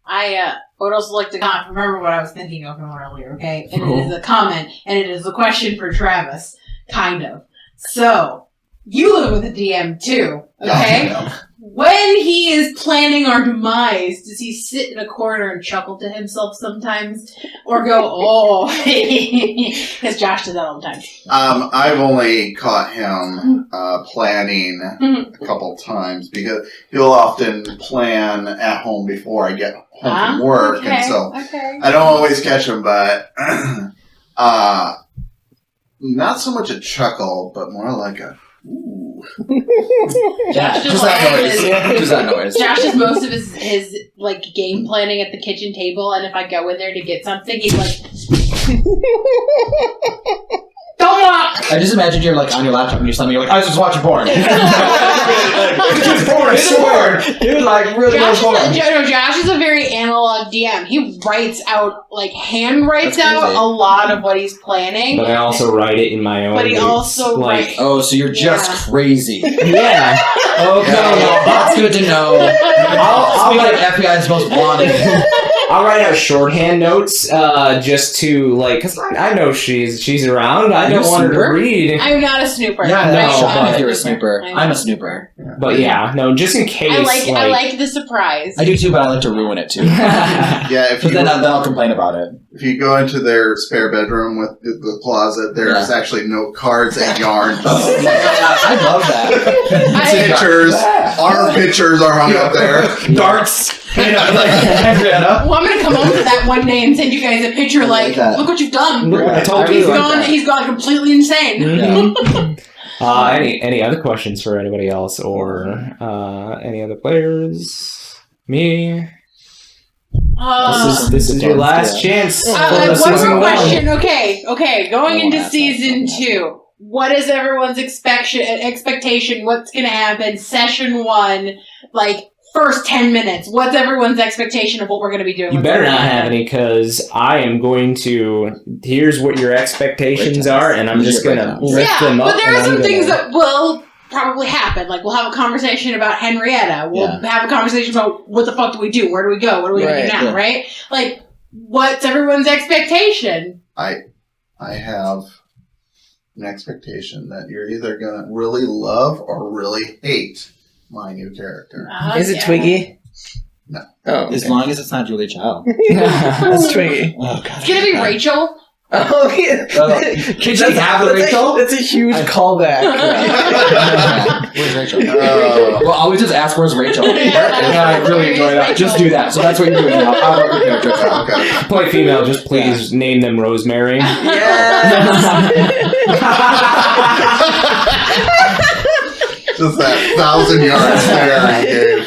I would also like to remember what I was thinking of earlier, okay? And it is a comment, and it is a question for Travis, kind of. So, you live with a DM too, okay? when he is planning our demise, does he sit in a corner and chuckle to himself sometimes? Or go, oh, because Josh does that all the time. I've only caught him planning a couple times because he'll often plan at home before I get home from work, and so I don't always catch him. But not so much a chuckle, but more like a ooh. Josh Just that noise. Josh does most of his like game planning at the kitchen table, and if I go in there to get something, he's like, "Don't walk." I just imagine you're like on your laptop and you're slamming. You're like, I was just watching porn. Dude, like really Josh is a very analog DM. He writes out, like, handwrites out crazy. a lot of what he's planning. But I also write it in my own. But he also writes. Oh, so you're just crazy. Yeah. Okay. No, that's good to know. I'll be like FBI's most wanted. I'll write out shorthand notes, just to like, cause I know she's around. I don't want her to read. I'm not a snooper. Yeah, no, no, if you're a snooper. I'm a snooper. But yeah, no, just in case. I like the surprise. I do too, but I like to ruin it too. Yeah, if But you then I'll complain about it. if you go into their spare bedroom with the closet, there's actually note cards and yarn. Oh my God, I love that. Pictures, our pictures are hung up there. Darts. Henrietta. Well, I'm gonna come over to that one day and send you guys a picture. Like, that. look what you've done. Look what I told you. He's gone. He's gone completely insane. Yeah. Any other questions for anybody else or any other players? Me. This is your last chance. One more question. Okay. Going into season 2, what is everyone's expectation? What's gonna happen? Session 1, like. First 10 minutes. What's everyone's expectation of what we're going to be doing? You better not have any, because I am going to. Here's what your expectations are, and I'm just going to lift them up. But there are some things that will probably happen. Like, we'll have a conversation about Henrietta. We'll have a conversation about what the fuck do we do? Where do we go? What are we going to do now? Right? Like, what's everyone's expectation? I have an expectation that you're either going to really love or really hate my new character. Is it Twiggy? No. Oh, okay. As long as it's not Julia Child. That's Twiggy. Oh, God. It's going to be Rachel. Oh, yeah. Kids have a Rachel? That's a huge callback. Where's Rachel? Well, I always just ask, where's Rachel? I really enjoy that. Just do that. So that's what you're doing now. How about your character? Okay. Play female, just please name them Rosemary. Just that 1,000-yard stare I gave.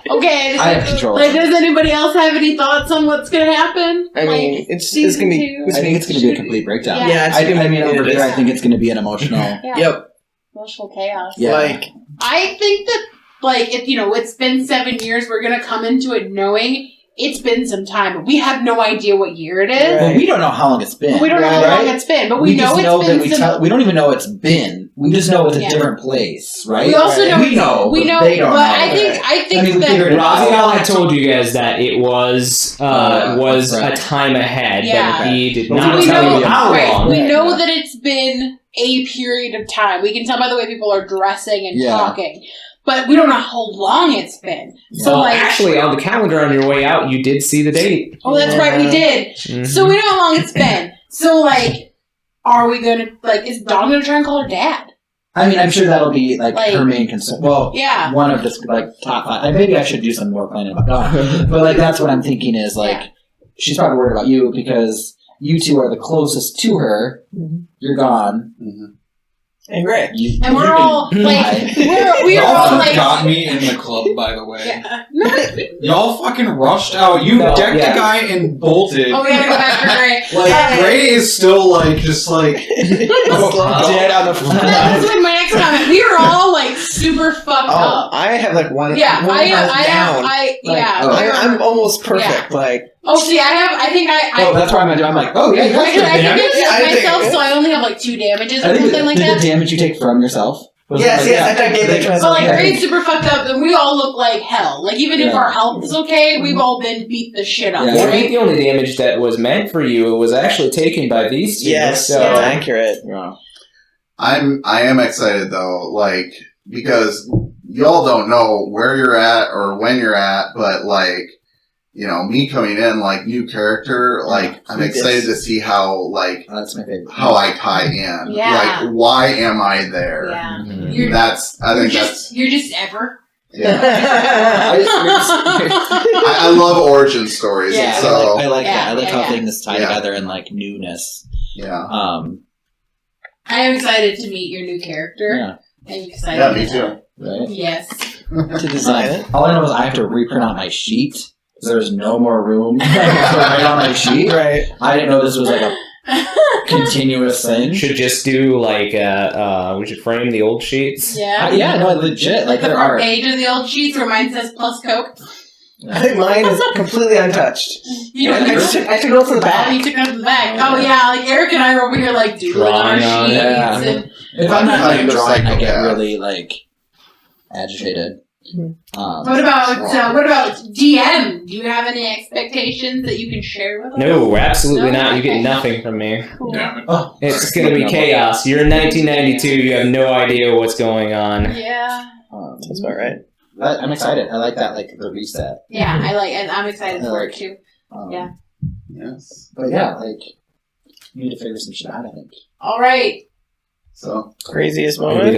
Okay. I have control. Like, does anybody else have any thoughts on what's going to happen? I mean, it's going to be... I think it's going to be a complete breakdown. Yeah, it's gonna be over here, I think it's going to be an emotional... Yep. Emotional chaos. Yeah. Like... I think that, like, if, it's been 7 years, we're going to come into it knowing it's been some time, but we have no idea what year it is. Right. Well, we don't know how long it's been. We don't know how long it's been, but we know it's been we don't even know it's been. We just know it's a different place, right? We also know we know, but they don't know. I think that Raziel had told you guys that it was a time ahead, but he did not tell you how long. We know that it's been a period of time. We can tell by the way people are dressing and talking. But we don't know how long it's been. So, actually, on the calendar on your way out, you did see the date. Oh, that's right, we did. Mm-hmm. So we know how long it's been. So, are we going to, is Dawn going to try and call her dad? I mean, I'm sure that'll be, her main concern. Well, one of the, top 5. Maybe I should do some more planning about Dawn. But, that's what I'm thinking is, she's probably worried about you because you two are the closest to her. Mm-hmm. You're gone. Mm-hmm. And Gray. And we're all, we are all, got me in the club, by the way. Yeah. Y'all fucking rushed out. You decked the guy and bolted. Oh, we gotta go back for Gray. Gray is still, just dead on the floor. That's my next comment. We were all, super fucked up. I have, one. Yeah, I'm almost perfect. Oh, see, I think that's what I'm gonna do. I'm like, I think myself, so I only have 2 damages or something like that. The damage you take from yourself. Yes, I gave it. But Gray's super fucked up, and we all look like hell. Even if our health is okay, we've all been beat the shit up. I think the only damage that was meant for you was actually taken by these two. Yes, that's accurate. I am excited though. because y'all don't know where you're at or when you're at, but like, you know, me coming in like new character, like I'm excited to see how like That's my favorite. how I tie in. Yeah. Like, why am I there? Yeah. Mhm. You're, I think that's you're just ever. yeah. I love origin stories, Yeah. so I like that. I like Yeah, how yeah. things tie Yeah. together and like newness. yeah. I am excited to meet your new character. Yeah. I'm excited. Yeah, me too. Right. Yes. To design it. All I know is I have to reprint out my sheet. There's no more room to write on my sheet. Right. I didn't know this was like a continuous thing. We should just do like we should frame the old sheets. Yeah. Yeah, no, legit. Like The there front are. page of the old sheets where mine says plus Coke. I think mine is completely untouched. You I know, took notes in the Oh, back. you took it from the back. Oh yeah, like Eric and I were over here like doodling on our Drawing on sheets. it. Yeah. And If I'm not like Kind of drawing, I get psychopath. really like agitated. what about DM? Do you have any expectations that you can share with us? No, absolutely No? not. You get Okay. nothing from me. Cool. Damn it. Oh, It's gonna be chaos. You're in 1992. You have no idea what's going on. Yeah. That's about right. I'm excited. I like that, like the reset. Yeah, and I'm excited for it too. Yeah. Yes. But yeah, like you need to figure some shit out. I think. All right. So Craziest Maybe moment.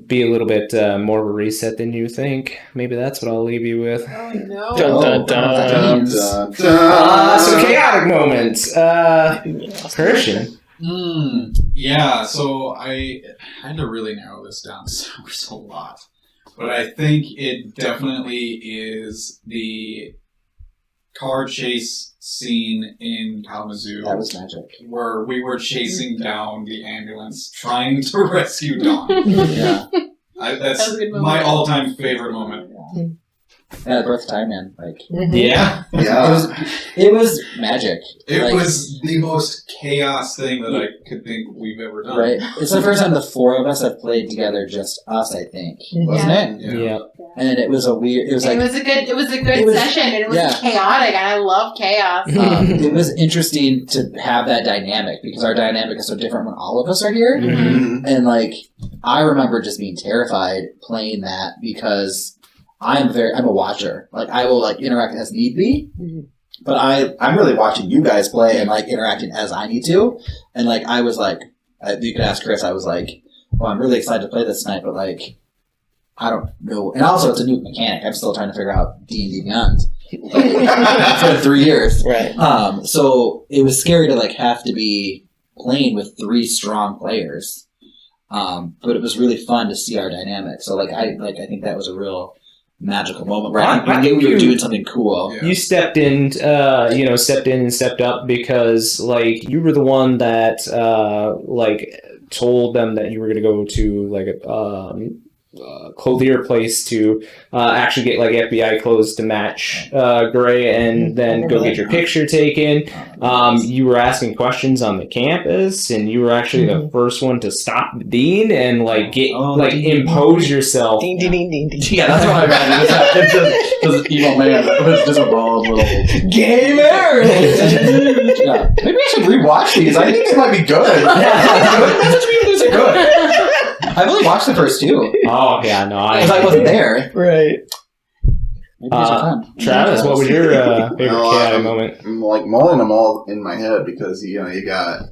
be a little bit more of a reset than you think. Maybe that's what I'll leave you with. Oh no. Dun, dun, dun. Dun, dun. So chaotic moments. Christian. Yeah, so I had to really narrow this down because there was a lot. But I think it definitely is the car chase scene in Kalamazoo That was magic. where we were chasing down the ambulance trying to rescue Dawn. Yeah. That That's was a good moment. my all-time favorite moment. Yeah, birth time, man. Like Yeah. Yeah. it was magic. It Like, was the most chaos thing that I could think we've ever done. right. It's the first time the four of us have played together, just us. I think, wasn't it? Yeah. Yeah. And it was a weird. It was like it was a good it was- session and it was yeah. chaotic and I love chaos. it was interesting to have that dynamic because our dynamic is so different when all of us are here. Mhm. And like, I remember just being terrified playing that because I'm a watcher. Like, I will like interact as need be, but I'm really watching you guys play and like interacting as I need to. And like, I was like, you could ask Chris. I was like, well, I'm really excited to play this tonight, but like, I don't know. And also, it's a new mechanic. I'm still trying to figure out D&D Beyond for 3 years. Right. So it was scary to like have to be playing with 3 strong players. But it was really fun to see our dynamic. So like I think that was a real magical moment where I knew we were doing something cool. Yeah. You stepped in, and stepped up because, like, you were the one that, told them that you were going to go to, like, a clothier place to actually get, like, FBI clothes to match Gray and then go get your picture taken. You were asking questions on the campus, and you were actually the first one to stop the dean and, like, impose yourself. Ding, ding, ding, ding, ding. Yeah, that's what I read. It's just evil man. It was just a bald little Gamer! Yeah. Maybe I should rewatch these. I think they might be good. These are good. I've only watched the first 2 Oh, yeah, no, because I wasn't there. Right. Maybe these are fun. Travis, what was your favorite No, chaotic moment? I'm like mulling them all in my head because you got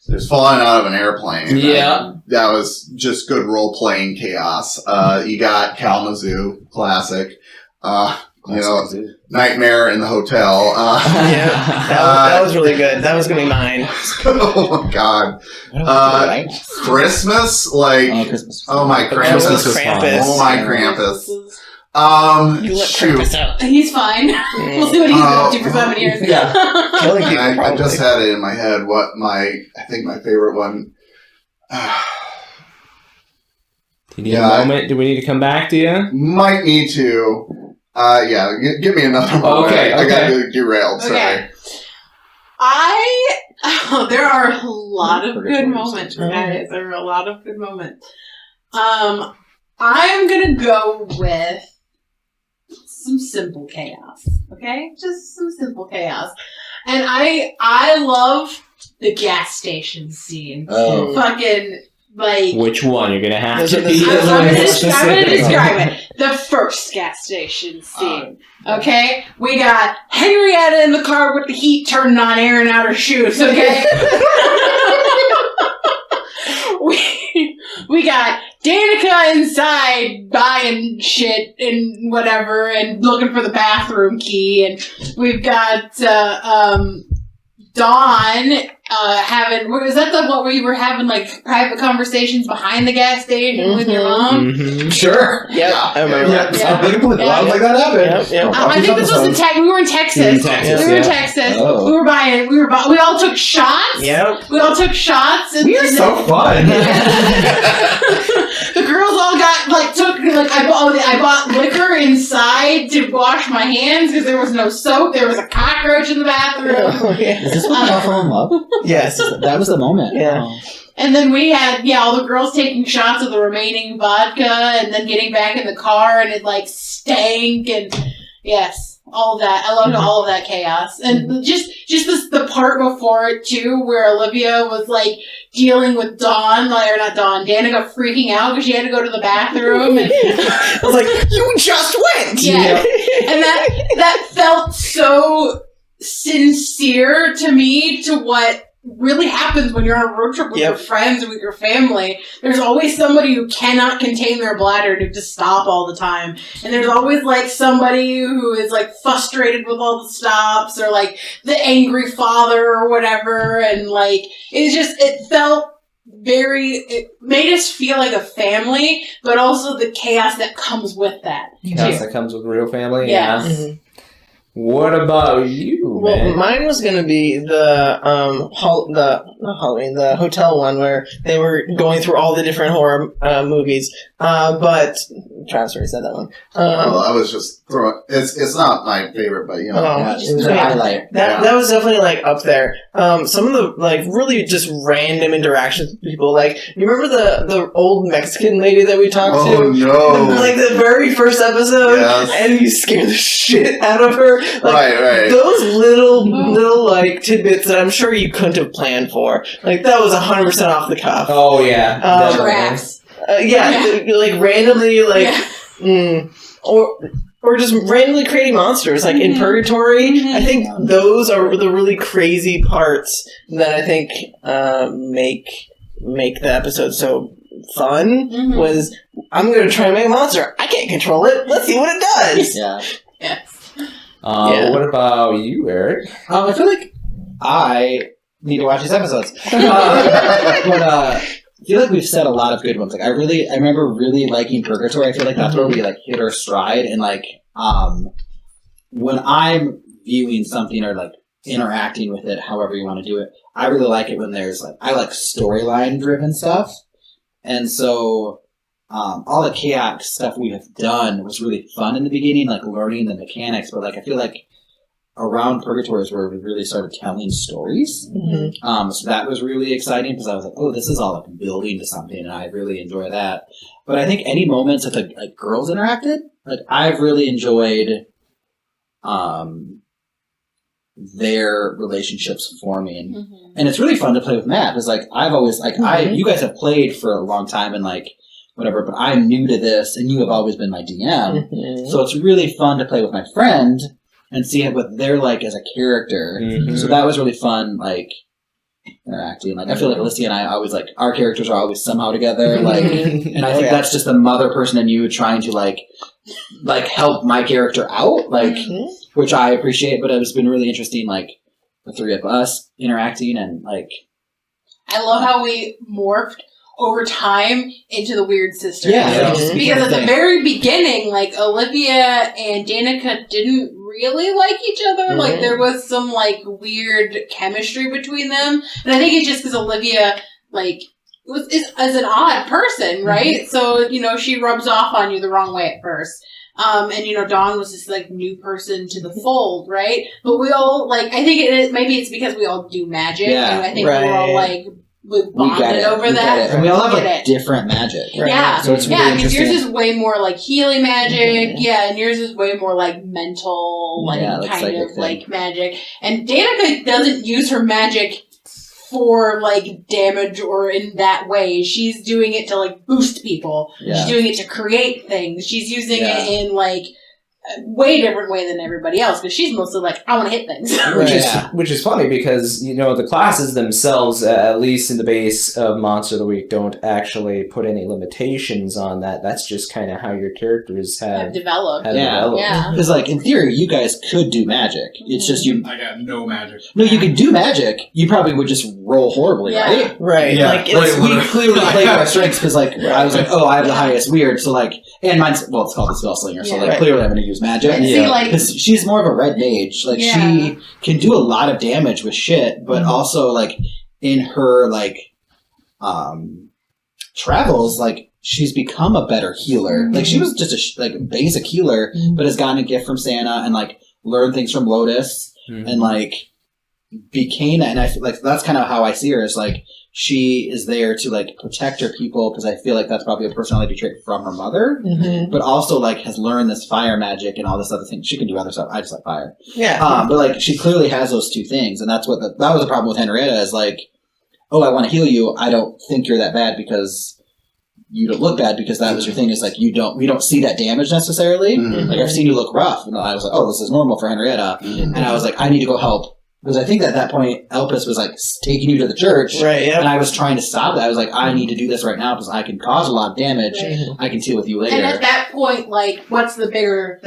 there's falling out of an airplane. Yeah. That was just good role playing chaos. You got Kalamazoo, classic. Nightmare in the hotel. Yeah. That was really good. That was going to be mine. Oh my god. Right? Christmas, like Christmas. oh my Christmas Krampus. was fun. Krampus. Oh my Krampus. You let Shoot. Krampus out. He's fine. We'll see what he's been up to for 7 years. Yeah. Killing people, I just probably. had it in my head what I think my favorite one. Do you need a moment? Do we need to come back to you? Might need to. Give me another moment. Okay, I got okay. derailed. Okay. There are a lot of good moments, guys. There are a lot of good moments. I'm gonna go with some simple chaos. Okay, just some simple chaos, and I love the gas station scene. Oh. Fucking Like, Which one? You're gonna have Those to are the- be. I'm gonna specific. describe it. The first gas station scene. Okay? We got Henrietta in the car with the heat turned on, airing out her shoes, okay? we got Danica inside buying shit and whatever and looking for the bathroom key, and we've got Dawn having, was that the one where you were having like private conversations behind the gas station with your mom? Mhm. Sure. Yep, I remember Yeah, that. sounds like a plan. A lot like that happened. Yep. I think this was in we were in Texas. In Texas, we were in yeah. Texas. Oh. We all took shots. Yep. We all took shots. And, We are and so fun. the girls all got I bought liquor inside to wash my hands because there was no soap. There was a cockroach in the bathroom. Oh, yeah. Is this when we all fell in love? Yes. That was the moment. Yeah. Oh. And then we had, all the girls taking shots of the remaining vodka and then getting back in the car and it like stank and yes, all of that. I loved all of that chaos. And just the part before it too where Olivia was like dealing with Danica freaking out because she had to go to the bathroom. And I was like, you just went! Yeah. And that felt so sincere to me to what really happens when you're on a road trip with your friends and with your family. There's always somebody who cannot contain their bladder to just stop all the time. And there's always like somebody who is like frustrated with all the stops or like the angry father or whatever. And like, it made us feel like a family, but also the chaos that comes with that. Chaos that comes with real family. Yes. Yeah. Mhm. What about you, Well, man? mine was gonna be the the hotel one where they were going through all the different horror movies. But Travis already said that one. Well, I was just throwing. It's not my favorite, but you know. Yeah, it was a highlight. That was definitely like up there. Some of the like really just random interactions with people. Like you remember the old Mexican lady that we talked Oh to? no! Like the very first episode, Yes. and you scare the shit out of her. Like, Right. Those little like tidbits that I'm sure you couldn't have planned for. Like that was 100% off the cuff. Oh yeah. definitely. Giraffes. Like randomly, or just randomly creating monsters, like in Purgatory. Mhm. I think those are the really crazy parts that I think make the episode so fun. Mhm. Was I'm going to try and make a monster. I can't control it. Let's see what it does. Yeah. Yes. Yeah. What about you, Eric? I feel like I need to watch these episodes. But I feel like we've said a lot of good ones. Like I remember really liking Purgatory. I feel like that's where we like hit our stride. And like when I'm viewing something or like interacting with it, however you want to do it, I really like it when there's like I like storyline driven stuff. And so all the chaos stuff we have done was really fun in the beginning, like learning the mechanics. But like I feel like around Purgatory is where we really started telling stories. Mm-hmm. So that was really exciting because I was like, oh, this is all like building to something, and I really enjoy that. But I think any moments that like girls interacted, like I've really enjoyed their relationships forming. Mm-hmm. And it's really fun to play with Matt because like I've always like you guys have played for a long time and like whatever, but I'm new to this and you have always been my DM. Mm-hmm. So it's really fun to play with my friend and see what they're like as a character. Mhm. So that was really fun, like interacting. Like I feel like Alyssa and I always like our characters are always somehow together. Like and I think that's just the mother person in you trying to like help my character out. Like which I appreciate, but it's been really interesting, like the three of us interacting and like I love how we morphed over time into the Weird Sisters. yeah, Mhm. Because at the very beginning, like Olivia and Danica didn't really like each other. Like there was some like weird chemistry between them, and I think it's just because Olivia like is an odd person, right? So she rubs off on you the wrong way at first. And Dawn was this like new person to the fold, right? But we all like I think maybe it's because we all do magic, Yeah, and I think we're all like we bonded over we that. get it. And we all have Get like it. different magic. Right. Yeah, So it's really yeah, because interesting. yours is way more like healing magic, and yours is way more like mental, like Yeah, like kind psychic of thing. like magic. And Danica doesn't use her magic for like damage or in that way. She's doing it to like boost people. Yeah. She's doing it to create things. She's using Yeah. it in like a way different way than everybody else because she's mostly like, I want to hit things. Which is funny because the classes themselves, at least in the base of Monster of the Week, don't actually put any limitations on that. That's just kind of how your characters have developed. developed. Yeah. Because, like, in theory, you guys could do magic. It's just you... I got no magic. No, you could do magic. You probably would just roll horribly, Yeah. right? Right. Yeah. Like, Like, it's, we clearly played our strengths because, like, I was like, oh, I have the highest weird, so, like... And mine's... Well, it's called the Spell Slinger, so, Yeah. like, Right. clearly I'm going to use magic. And see, like, Because she's more of a red mage. Like, Yeah. she can do a lot of damage with shit, but also, like, in her, like, travels, like, she's become a better healer. Like, she was just a, basic healer, but has gotten a gift from Santa and, like, learned things from Lotus and, like, became... And I feel like that's kind of how I see her, is, like, she is there to, like, protect her people, because I feel like that's probably a personality trait from her mother, but also, like, has learned this fire magic and all this other thing. She can do other stuff. I just like fire. yeah. But, like, she clearly has those two things, and that's what that was the problem with Henrietta, is, like, oh, I want to heal you. I don't think you're that bad because you don't look bad, because that was your thing, is, like, we don't see that damage necessarily. Mhm. Like, I've seen you look rough, and I was like, oh, this is normal for Henrietta. Mhm. And I was like, I need to go help. Because I think at that point, Elpis was, like, taking you to the church. Right, And yeah. I was trying to stop that. I was like, I need to do this right now because I can cause a lot of damage. Right. I can deal with you later. And at that point, like, what's the bigger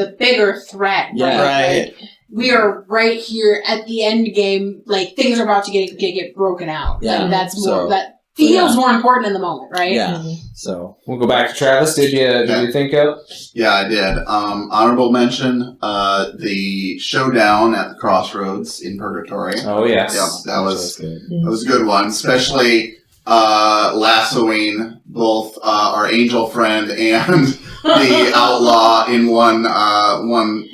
threat? Yeah. Right. Like, we are right here at the end game. Like, things are about to get broken out. Yeah. Like, that's So- more that feels yeah. more important in the moment, right? Yeah. So, We'll go back to Travis. Did you think of? Yeah, I did. Honorable mention, the showdown at the crossroads in Purgatory. Oh yes. Yep, that was good. a good one, especially lassoing both our angel friend and the outlaw in one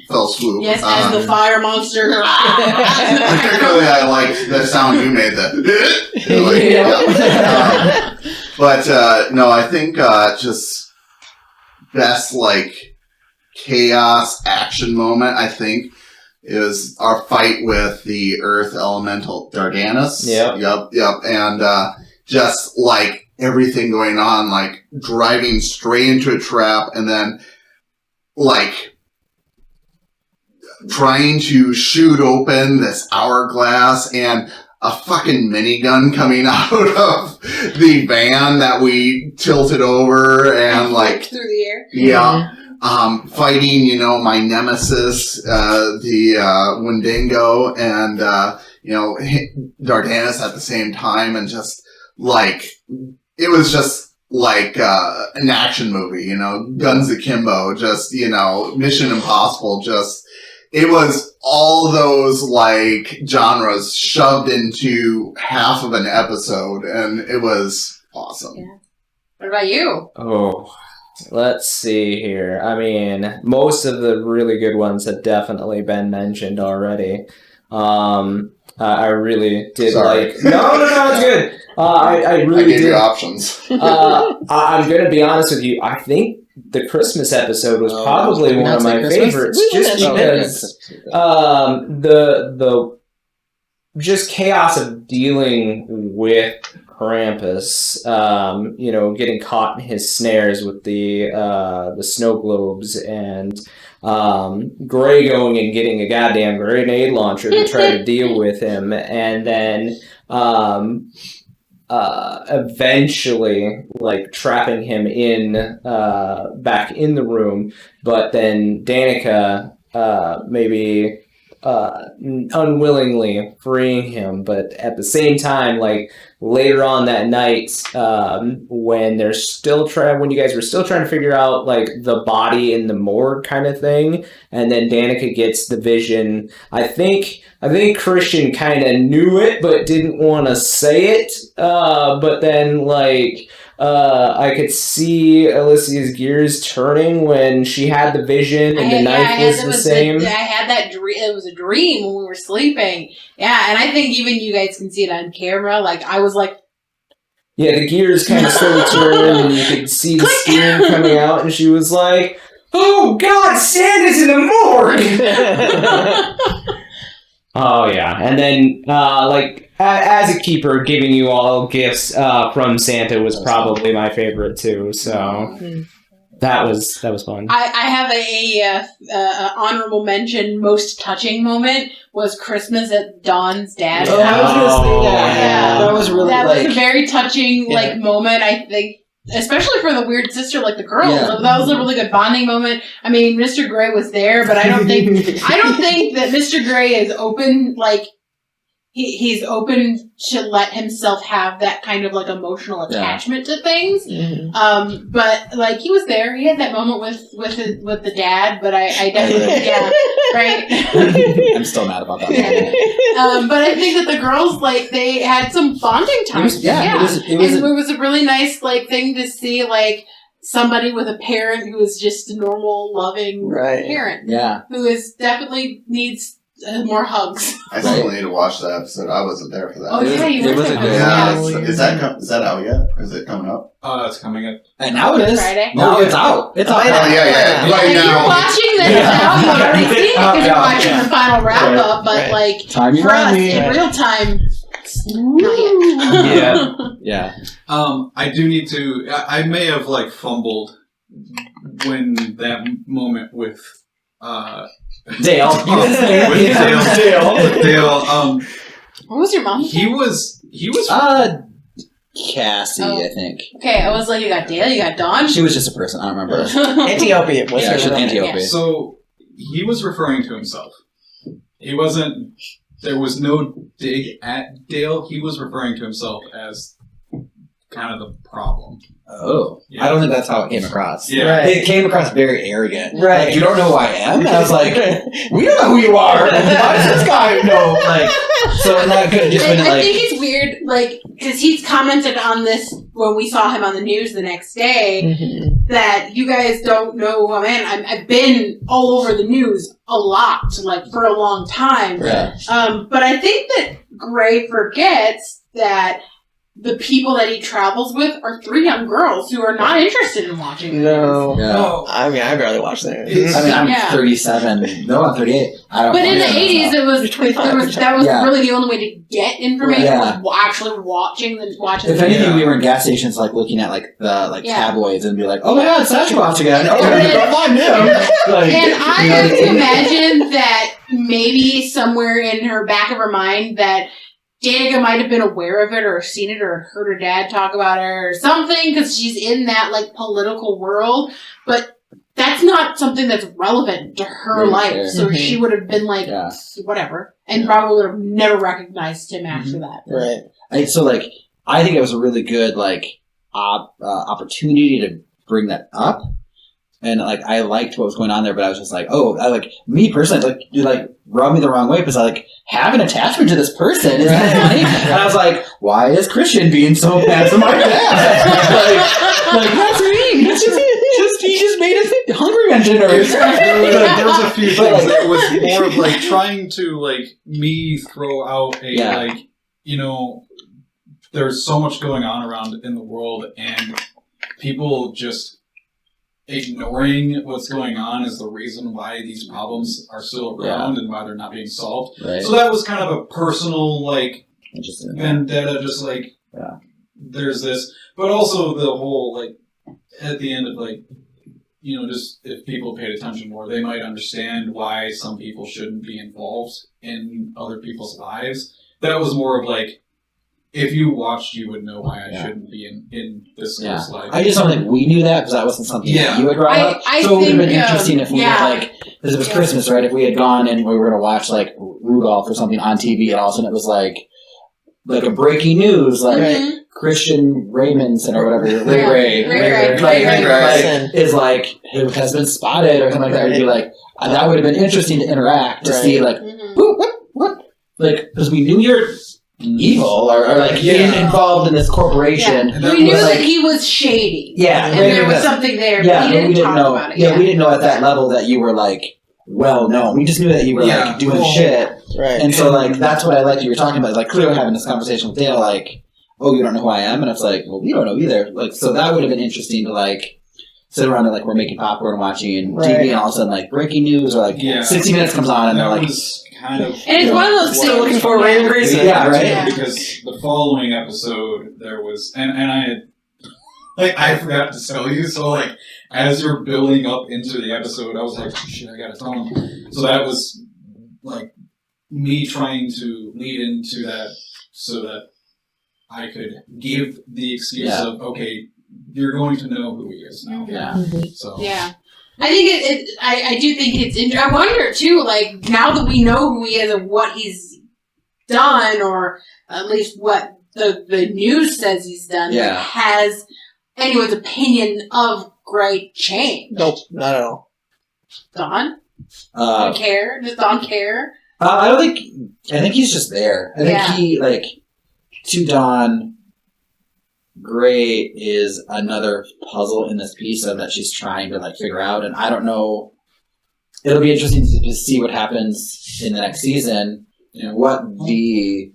fell swoop. Yes, as the fire monster. Particularly, I liked the sound you made. But no, I think just best like chaos action moment. I think is our fight with the Earth Elemental Dardanus. Yep, and just like everything going on, like driving straight into a trap, and then like trying to shoot open this hourglass, and a fucking minigun coming out of the van that we tilted over, and like through the air. yeah. Fighting, my nemesis, the Wendigo, and Dardanus at the same time, and just like it was just like an action movie, Guns Akimbo, just Mission Impossible, just it was all those like genres shoved into half of an episode, and it was awesome. Yeah. What about you? Oh, let's see here. I mean, most of the really good ones have definitely been mentioned already. I really did Sorry. like. No, it's good. I really I gave did. you options. I'm gonna be honest with you. I think the Christmas episode was probably one of my favorites, just because the just chaos of dealing with Krampus, getting caught in his snares with the snow globes, and Gray going and getting a goddamn grenade launcher to try to deal with him, and then eventually like trapping him in back in the room, but then Danica maybe unwillingly freeing him, but at the same time, like later on that night, when they're still when you guys were still trying to figure out like the body in the morgue kind of thing, and then Danica gets the vision. I think Christian kind of knew it, but didn't want to say it. But then like. I could see Alicia's gears turning when she had the vision and the knife was the same. I had that dream. It was a dream when we were sleeping. Yeah, and I think even you guys can see it on camera. Like, I was like... Yeah, the gears kind of slowly turned and you could see the steam coming out, and she was like, "Oh God, Santa's in the morgue!" Oh yeah, and then as a keeper, giving you all gifts from Santa was probably my favorite too. So that was fun. I have a honorable mention. Most touching moment was Christmas at Dawn's dad's Oh, I was house. gonna say that. Yeah. That was really That like. was a very touching Yeah. moment. I think, especially for the weird sister, like the girls. Yeah. That was a really good bonding moment. I mean, Mr. Gray was there, but I don't think that Mr. Gray is open. Like he's open to let himself have that kind of like emotional attachment to things. Mhm. But like he was there. He had that moment with the dad. But I definitely right. I'm still mad about that. But I think that the girls like they had some bonding time. It was It was a really nice like thing to see like somebody with a parent who is just a normal, loving Right. parent Yeah. who is definitely needs more hugs. I still need to watch that episode. I wasn't there for that. Oh yeah, you it were was a there. good- Yeah, Yeah. is that out yet? Is it coming up? It's coming up. And now it is. Friday? Now it's out. It's out. Oh, Oh yeah. Right If you're now. watching this now, you've already seen it because you're watching the final wrap up. But Right. like Time you for us remind me. in real time, not yet. Yeah. Yeah. I do need to. I may have like fumbled when that moment with Dale. with Dale. What was your mom? He was. Cassie, Oh. I think. Okay, I was like, you got Dale, you got Dawn. She was just a person. I don't remember. Antiope was Yeah, her she's real name. Antiope. So he was referring to himself. He wasn't. There was no dig at Dale. He was referring to himself as kind of the problem. Oh. Yeah. I don't think that's how it came across. Yeah. Right. It came across very arrogant. Right. Like, you don't know who I am? And I was like, we don't know who you are. Why does this guy know? Like, so that could have just been I like. think it's weird, like, because he's commented on this when we saw him on the news the next day, Mhm. that you guys don't know who I am. I've been all over the news a lot, like, for a long time. Yeah. But I think that Gray forgets that the people that he travels with are 3 young girls who are not interested in watching the No. Yeah. No. I mean, I barely watched that. It's- I mean, I'm Yeah. 37. No, I'm 38. I don't But in the know. 80s, it was You're 25. that was Yeah. really the only way to get information Yeah. was actually watching the If news. anything, we were in gas stations, like looking at like the Yeah. tabloids, and be like, "Oh my God, Sasquatch again! Oh, And- go find him!" Like, And I you know, have to imagine that maybe somewhere in her back of her mind that Danica might have been aware of it or seen it or heard her dad talk about it or something because she's in that like political world, but that's not something that's relevant to her Very life. fair. So Mhm. she would have been like, Yeah. whatever, and Yeah. probably would have never recognized him after that. Right. So like, I think it was a really good like opportunity to bring that up, and like I liked what was going on there, but I was just like, oh, I like me personally, like you like rubbed me the wrong way because I like have an attachment to this person. Isn't that funny? And I was like, why is Christian being so handsome like that? like that's me. It's just he just made us hungry on dinner. There was a few But, things like- that was more of like trying to like me throw out a Yeah. like, you know, there's so much going on around in the world and people just ignoring what's going on is the reason why these problems are still around and why they're not being solved. Right. So that was kind of a personal like Interesting. vendetta, just like Yeah. there's this, but also the whole like at the end of like, you know, just if people paid attention more, they might understand why some people shouldn't be involved in other people's lives. That was more of like, if you watched, you would know why I shouldn't be in this Yeah. guy's life. I just don't think we knew that because that wasn't something Yeah. that you had brought up. I So it would have been think, interesting if we yeah. had like, because it was Christmas, right? If we had gone and we were going to watch like Rudolph or something on TV, and all of a sudden it was like a breaking news, like Mhm. Christian Raymondson or whatever, Ray Yeah. Ray, Ray like, Ray. is like who has been spotted or something like that. We'd be like, that would have been interesting to interact to Right. see like Mhm. what, like because we knew you're evil or like Yeah. involved in this corporation. And We knew was, that like- he was shady. Yeah, And right, there was right. something there, Yeah, but but he didn't talk know. about it. Yeah, we didn't know at that level that you were like well known. We just knew that you were Yeah. like doing Well, shit, Right. and so like that's what I liked you were talking about. Like clearly having this conversation with Dale, like, oh, you don't know who I am, and it's like, well, we don't know either. Like, so that would have been interesting to like sit around and like we're making popcorn, watching Right. TV, and all of a sudden like breaking news or like Yeah. 60 Minutes comes on and they're That like, was kind of. And it's one of those Still things. looking for Ray and Grayson. Yeah, right. Yeah. Because the following episode, there was, and I had, like, I forgot to tell you, so, like, as you're building up into the episode, I was like, shit, I gotta tell him. So that was, like, me trying to lead into that so that I could give the excuse Yeah. of, okay, you're going to know who he is now. yeah. So, Yeah. I think I do think it's I wonder too, like, now that we know who he is and what he's done, or at least what the news says he's done, Yeah. has anyone's opinion of Gray changed? Nope, not at all. Don? Uh, Don't care? Does Don care? I don't think. I think he's just there. I think Yeah. he like to Dawn. Gray is another puzzle in this piece of that she's trying to like figure out, and I don't know. It'll be interesting to see what happens in the next season and what the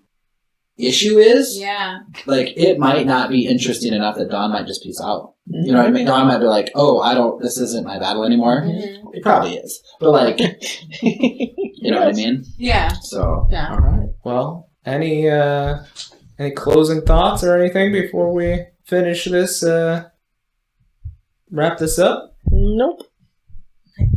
issue is. Yeah. Like, it might not be interesting enough that Dawn might just peace out. Mm-hmm. You know what I mean? Dawn might be like, "Oh, this isn't my battle anymore." Mhm. It probably is, but like, you know what I mean? Yeah. So. Yeah. All right. Well, any closing thoughts or anything before we finish this? Wrap this up. Nope. I think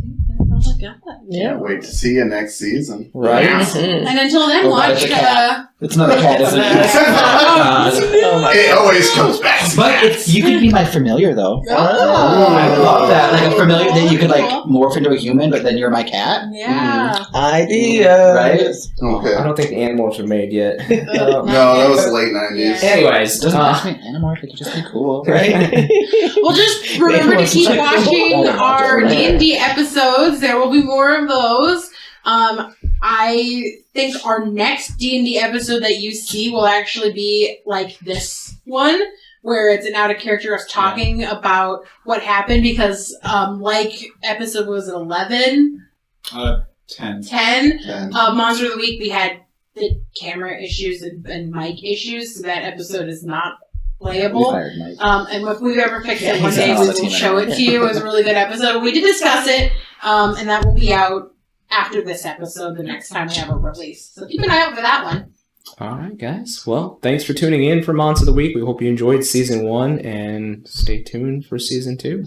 that's all I got. Yeah. Can't wait to see you next season. Right. Mhm. And until then, Oh, watch. it's a cat. It's another cat, isn't it? Oh my It always comes back. But you could be my familiar, though. Oh. I love that. Like a familiar that you could like morph into a human, but then you're my cat. Yeah. idea. Right? Okay. I don't think the animals are made yet. No, that was late 90s. Anyways, It doesn't have to be an animorph, it could just be cool. Right? Well, just remember to keep watching our D&D episodes. There will be more of those. I think our next D&D episode that you see will actually be like this one, where it's an out of character us talking about what happened, because like episode was it 11, 10. 10, And Monster of the Week, we had the camera issues and mic issues, so that episode is not We playable. fired Mike. And if we've ever fixed Yeah, it one he's day, on we the will team show it to you. It was a really good episode. We did discuss it, and that will be out after this episode the next time we have a release. So keep an eye out for that one. all right, guys. Well, thanks for tuning in for Monster of the Week. We hope you enjoyed season 1, and stay tuned for season 2.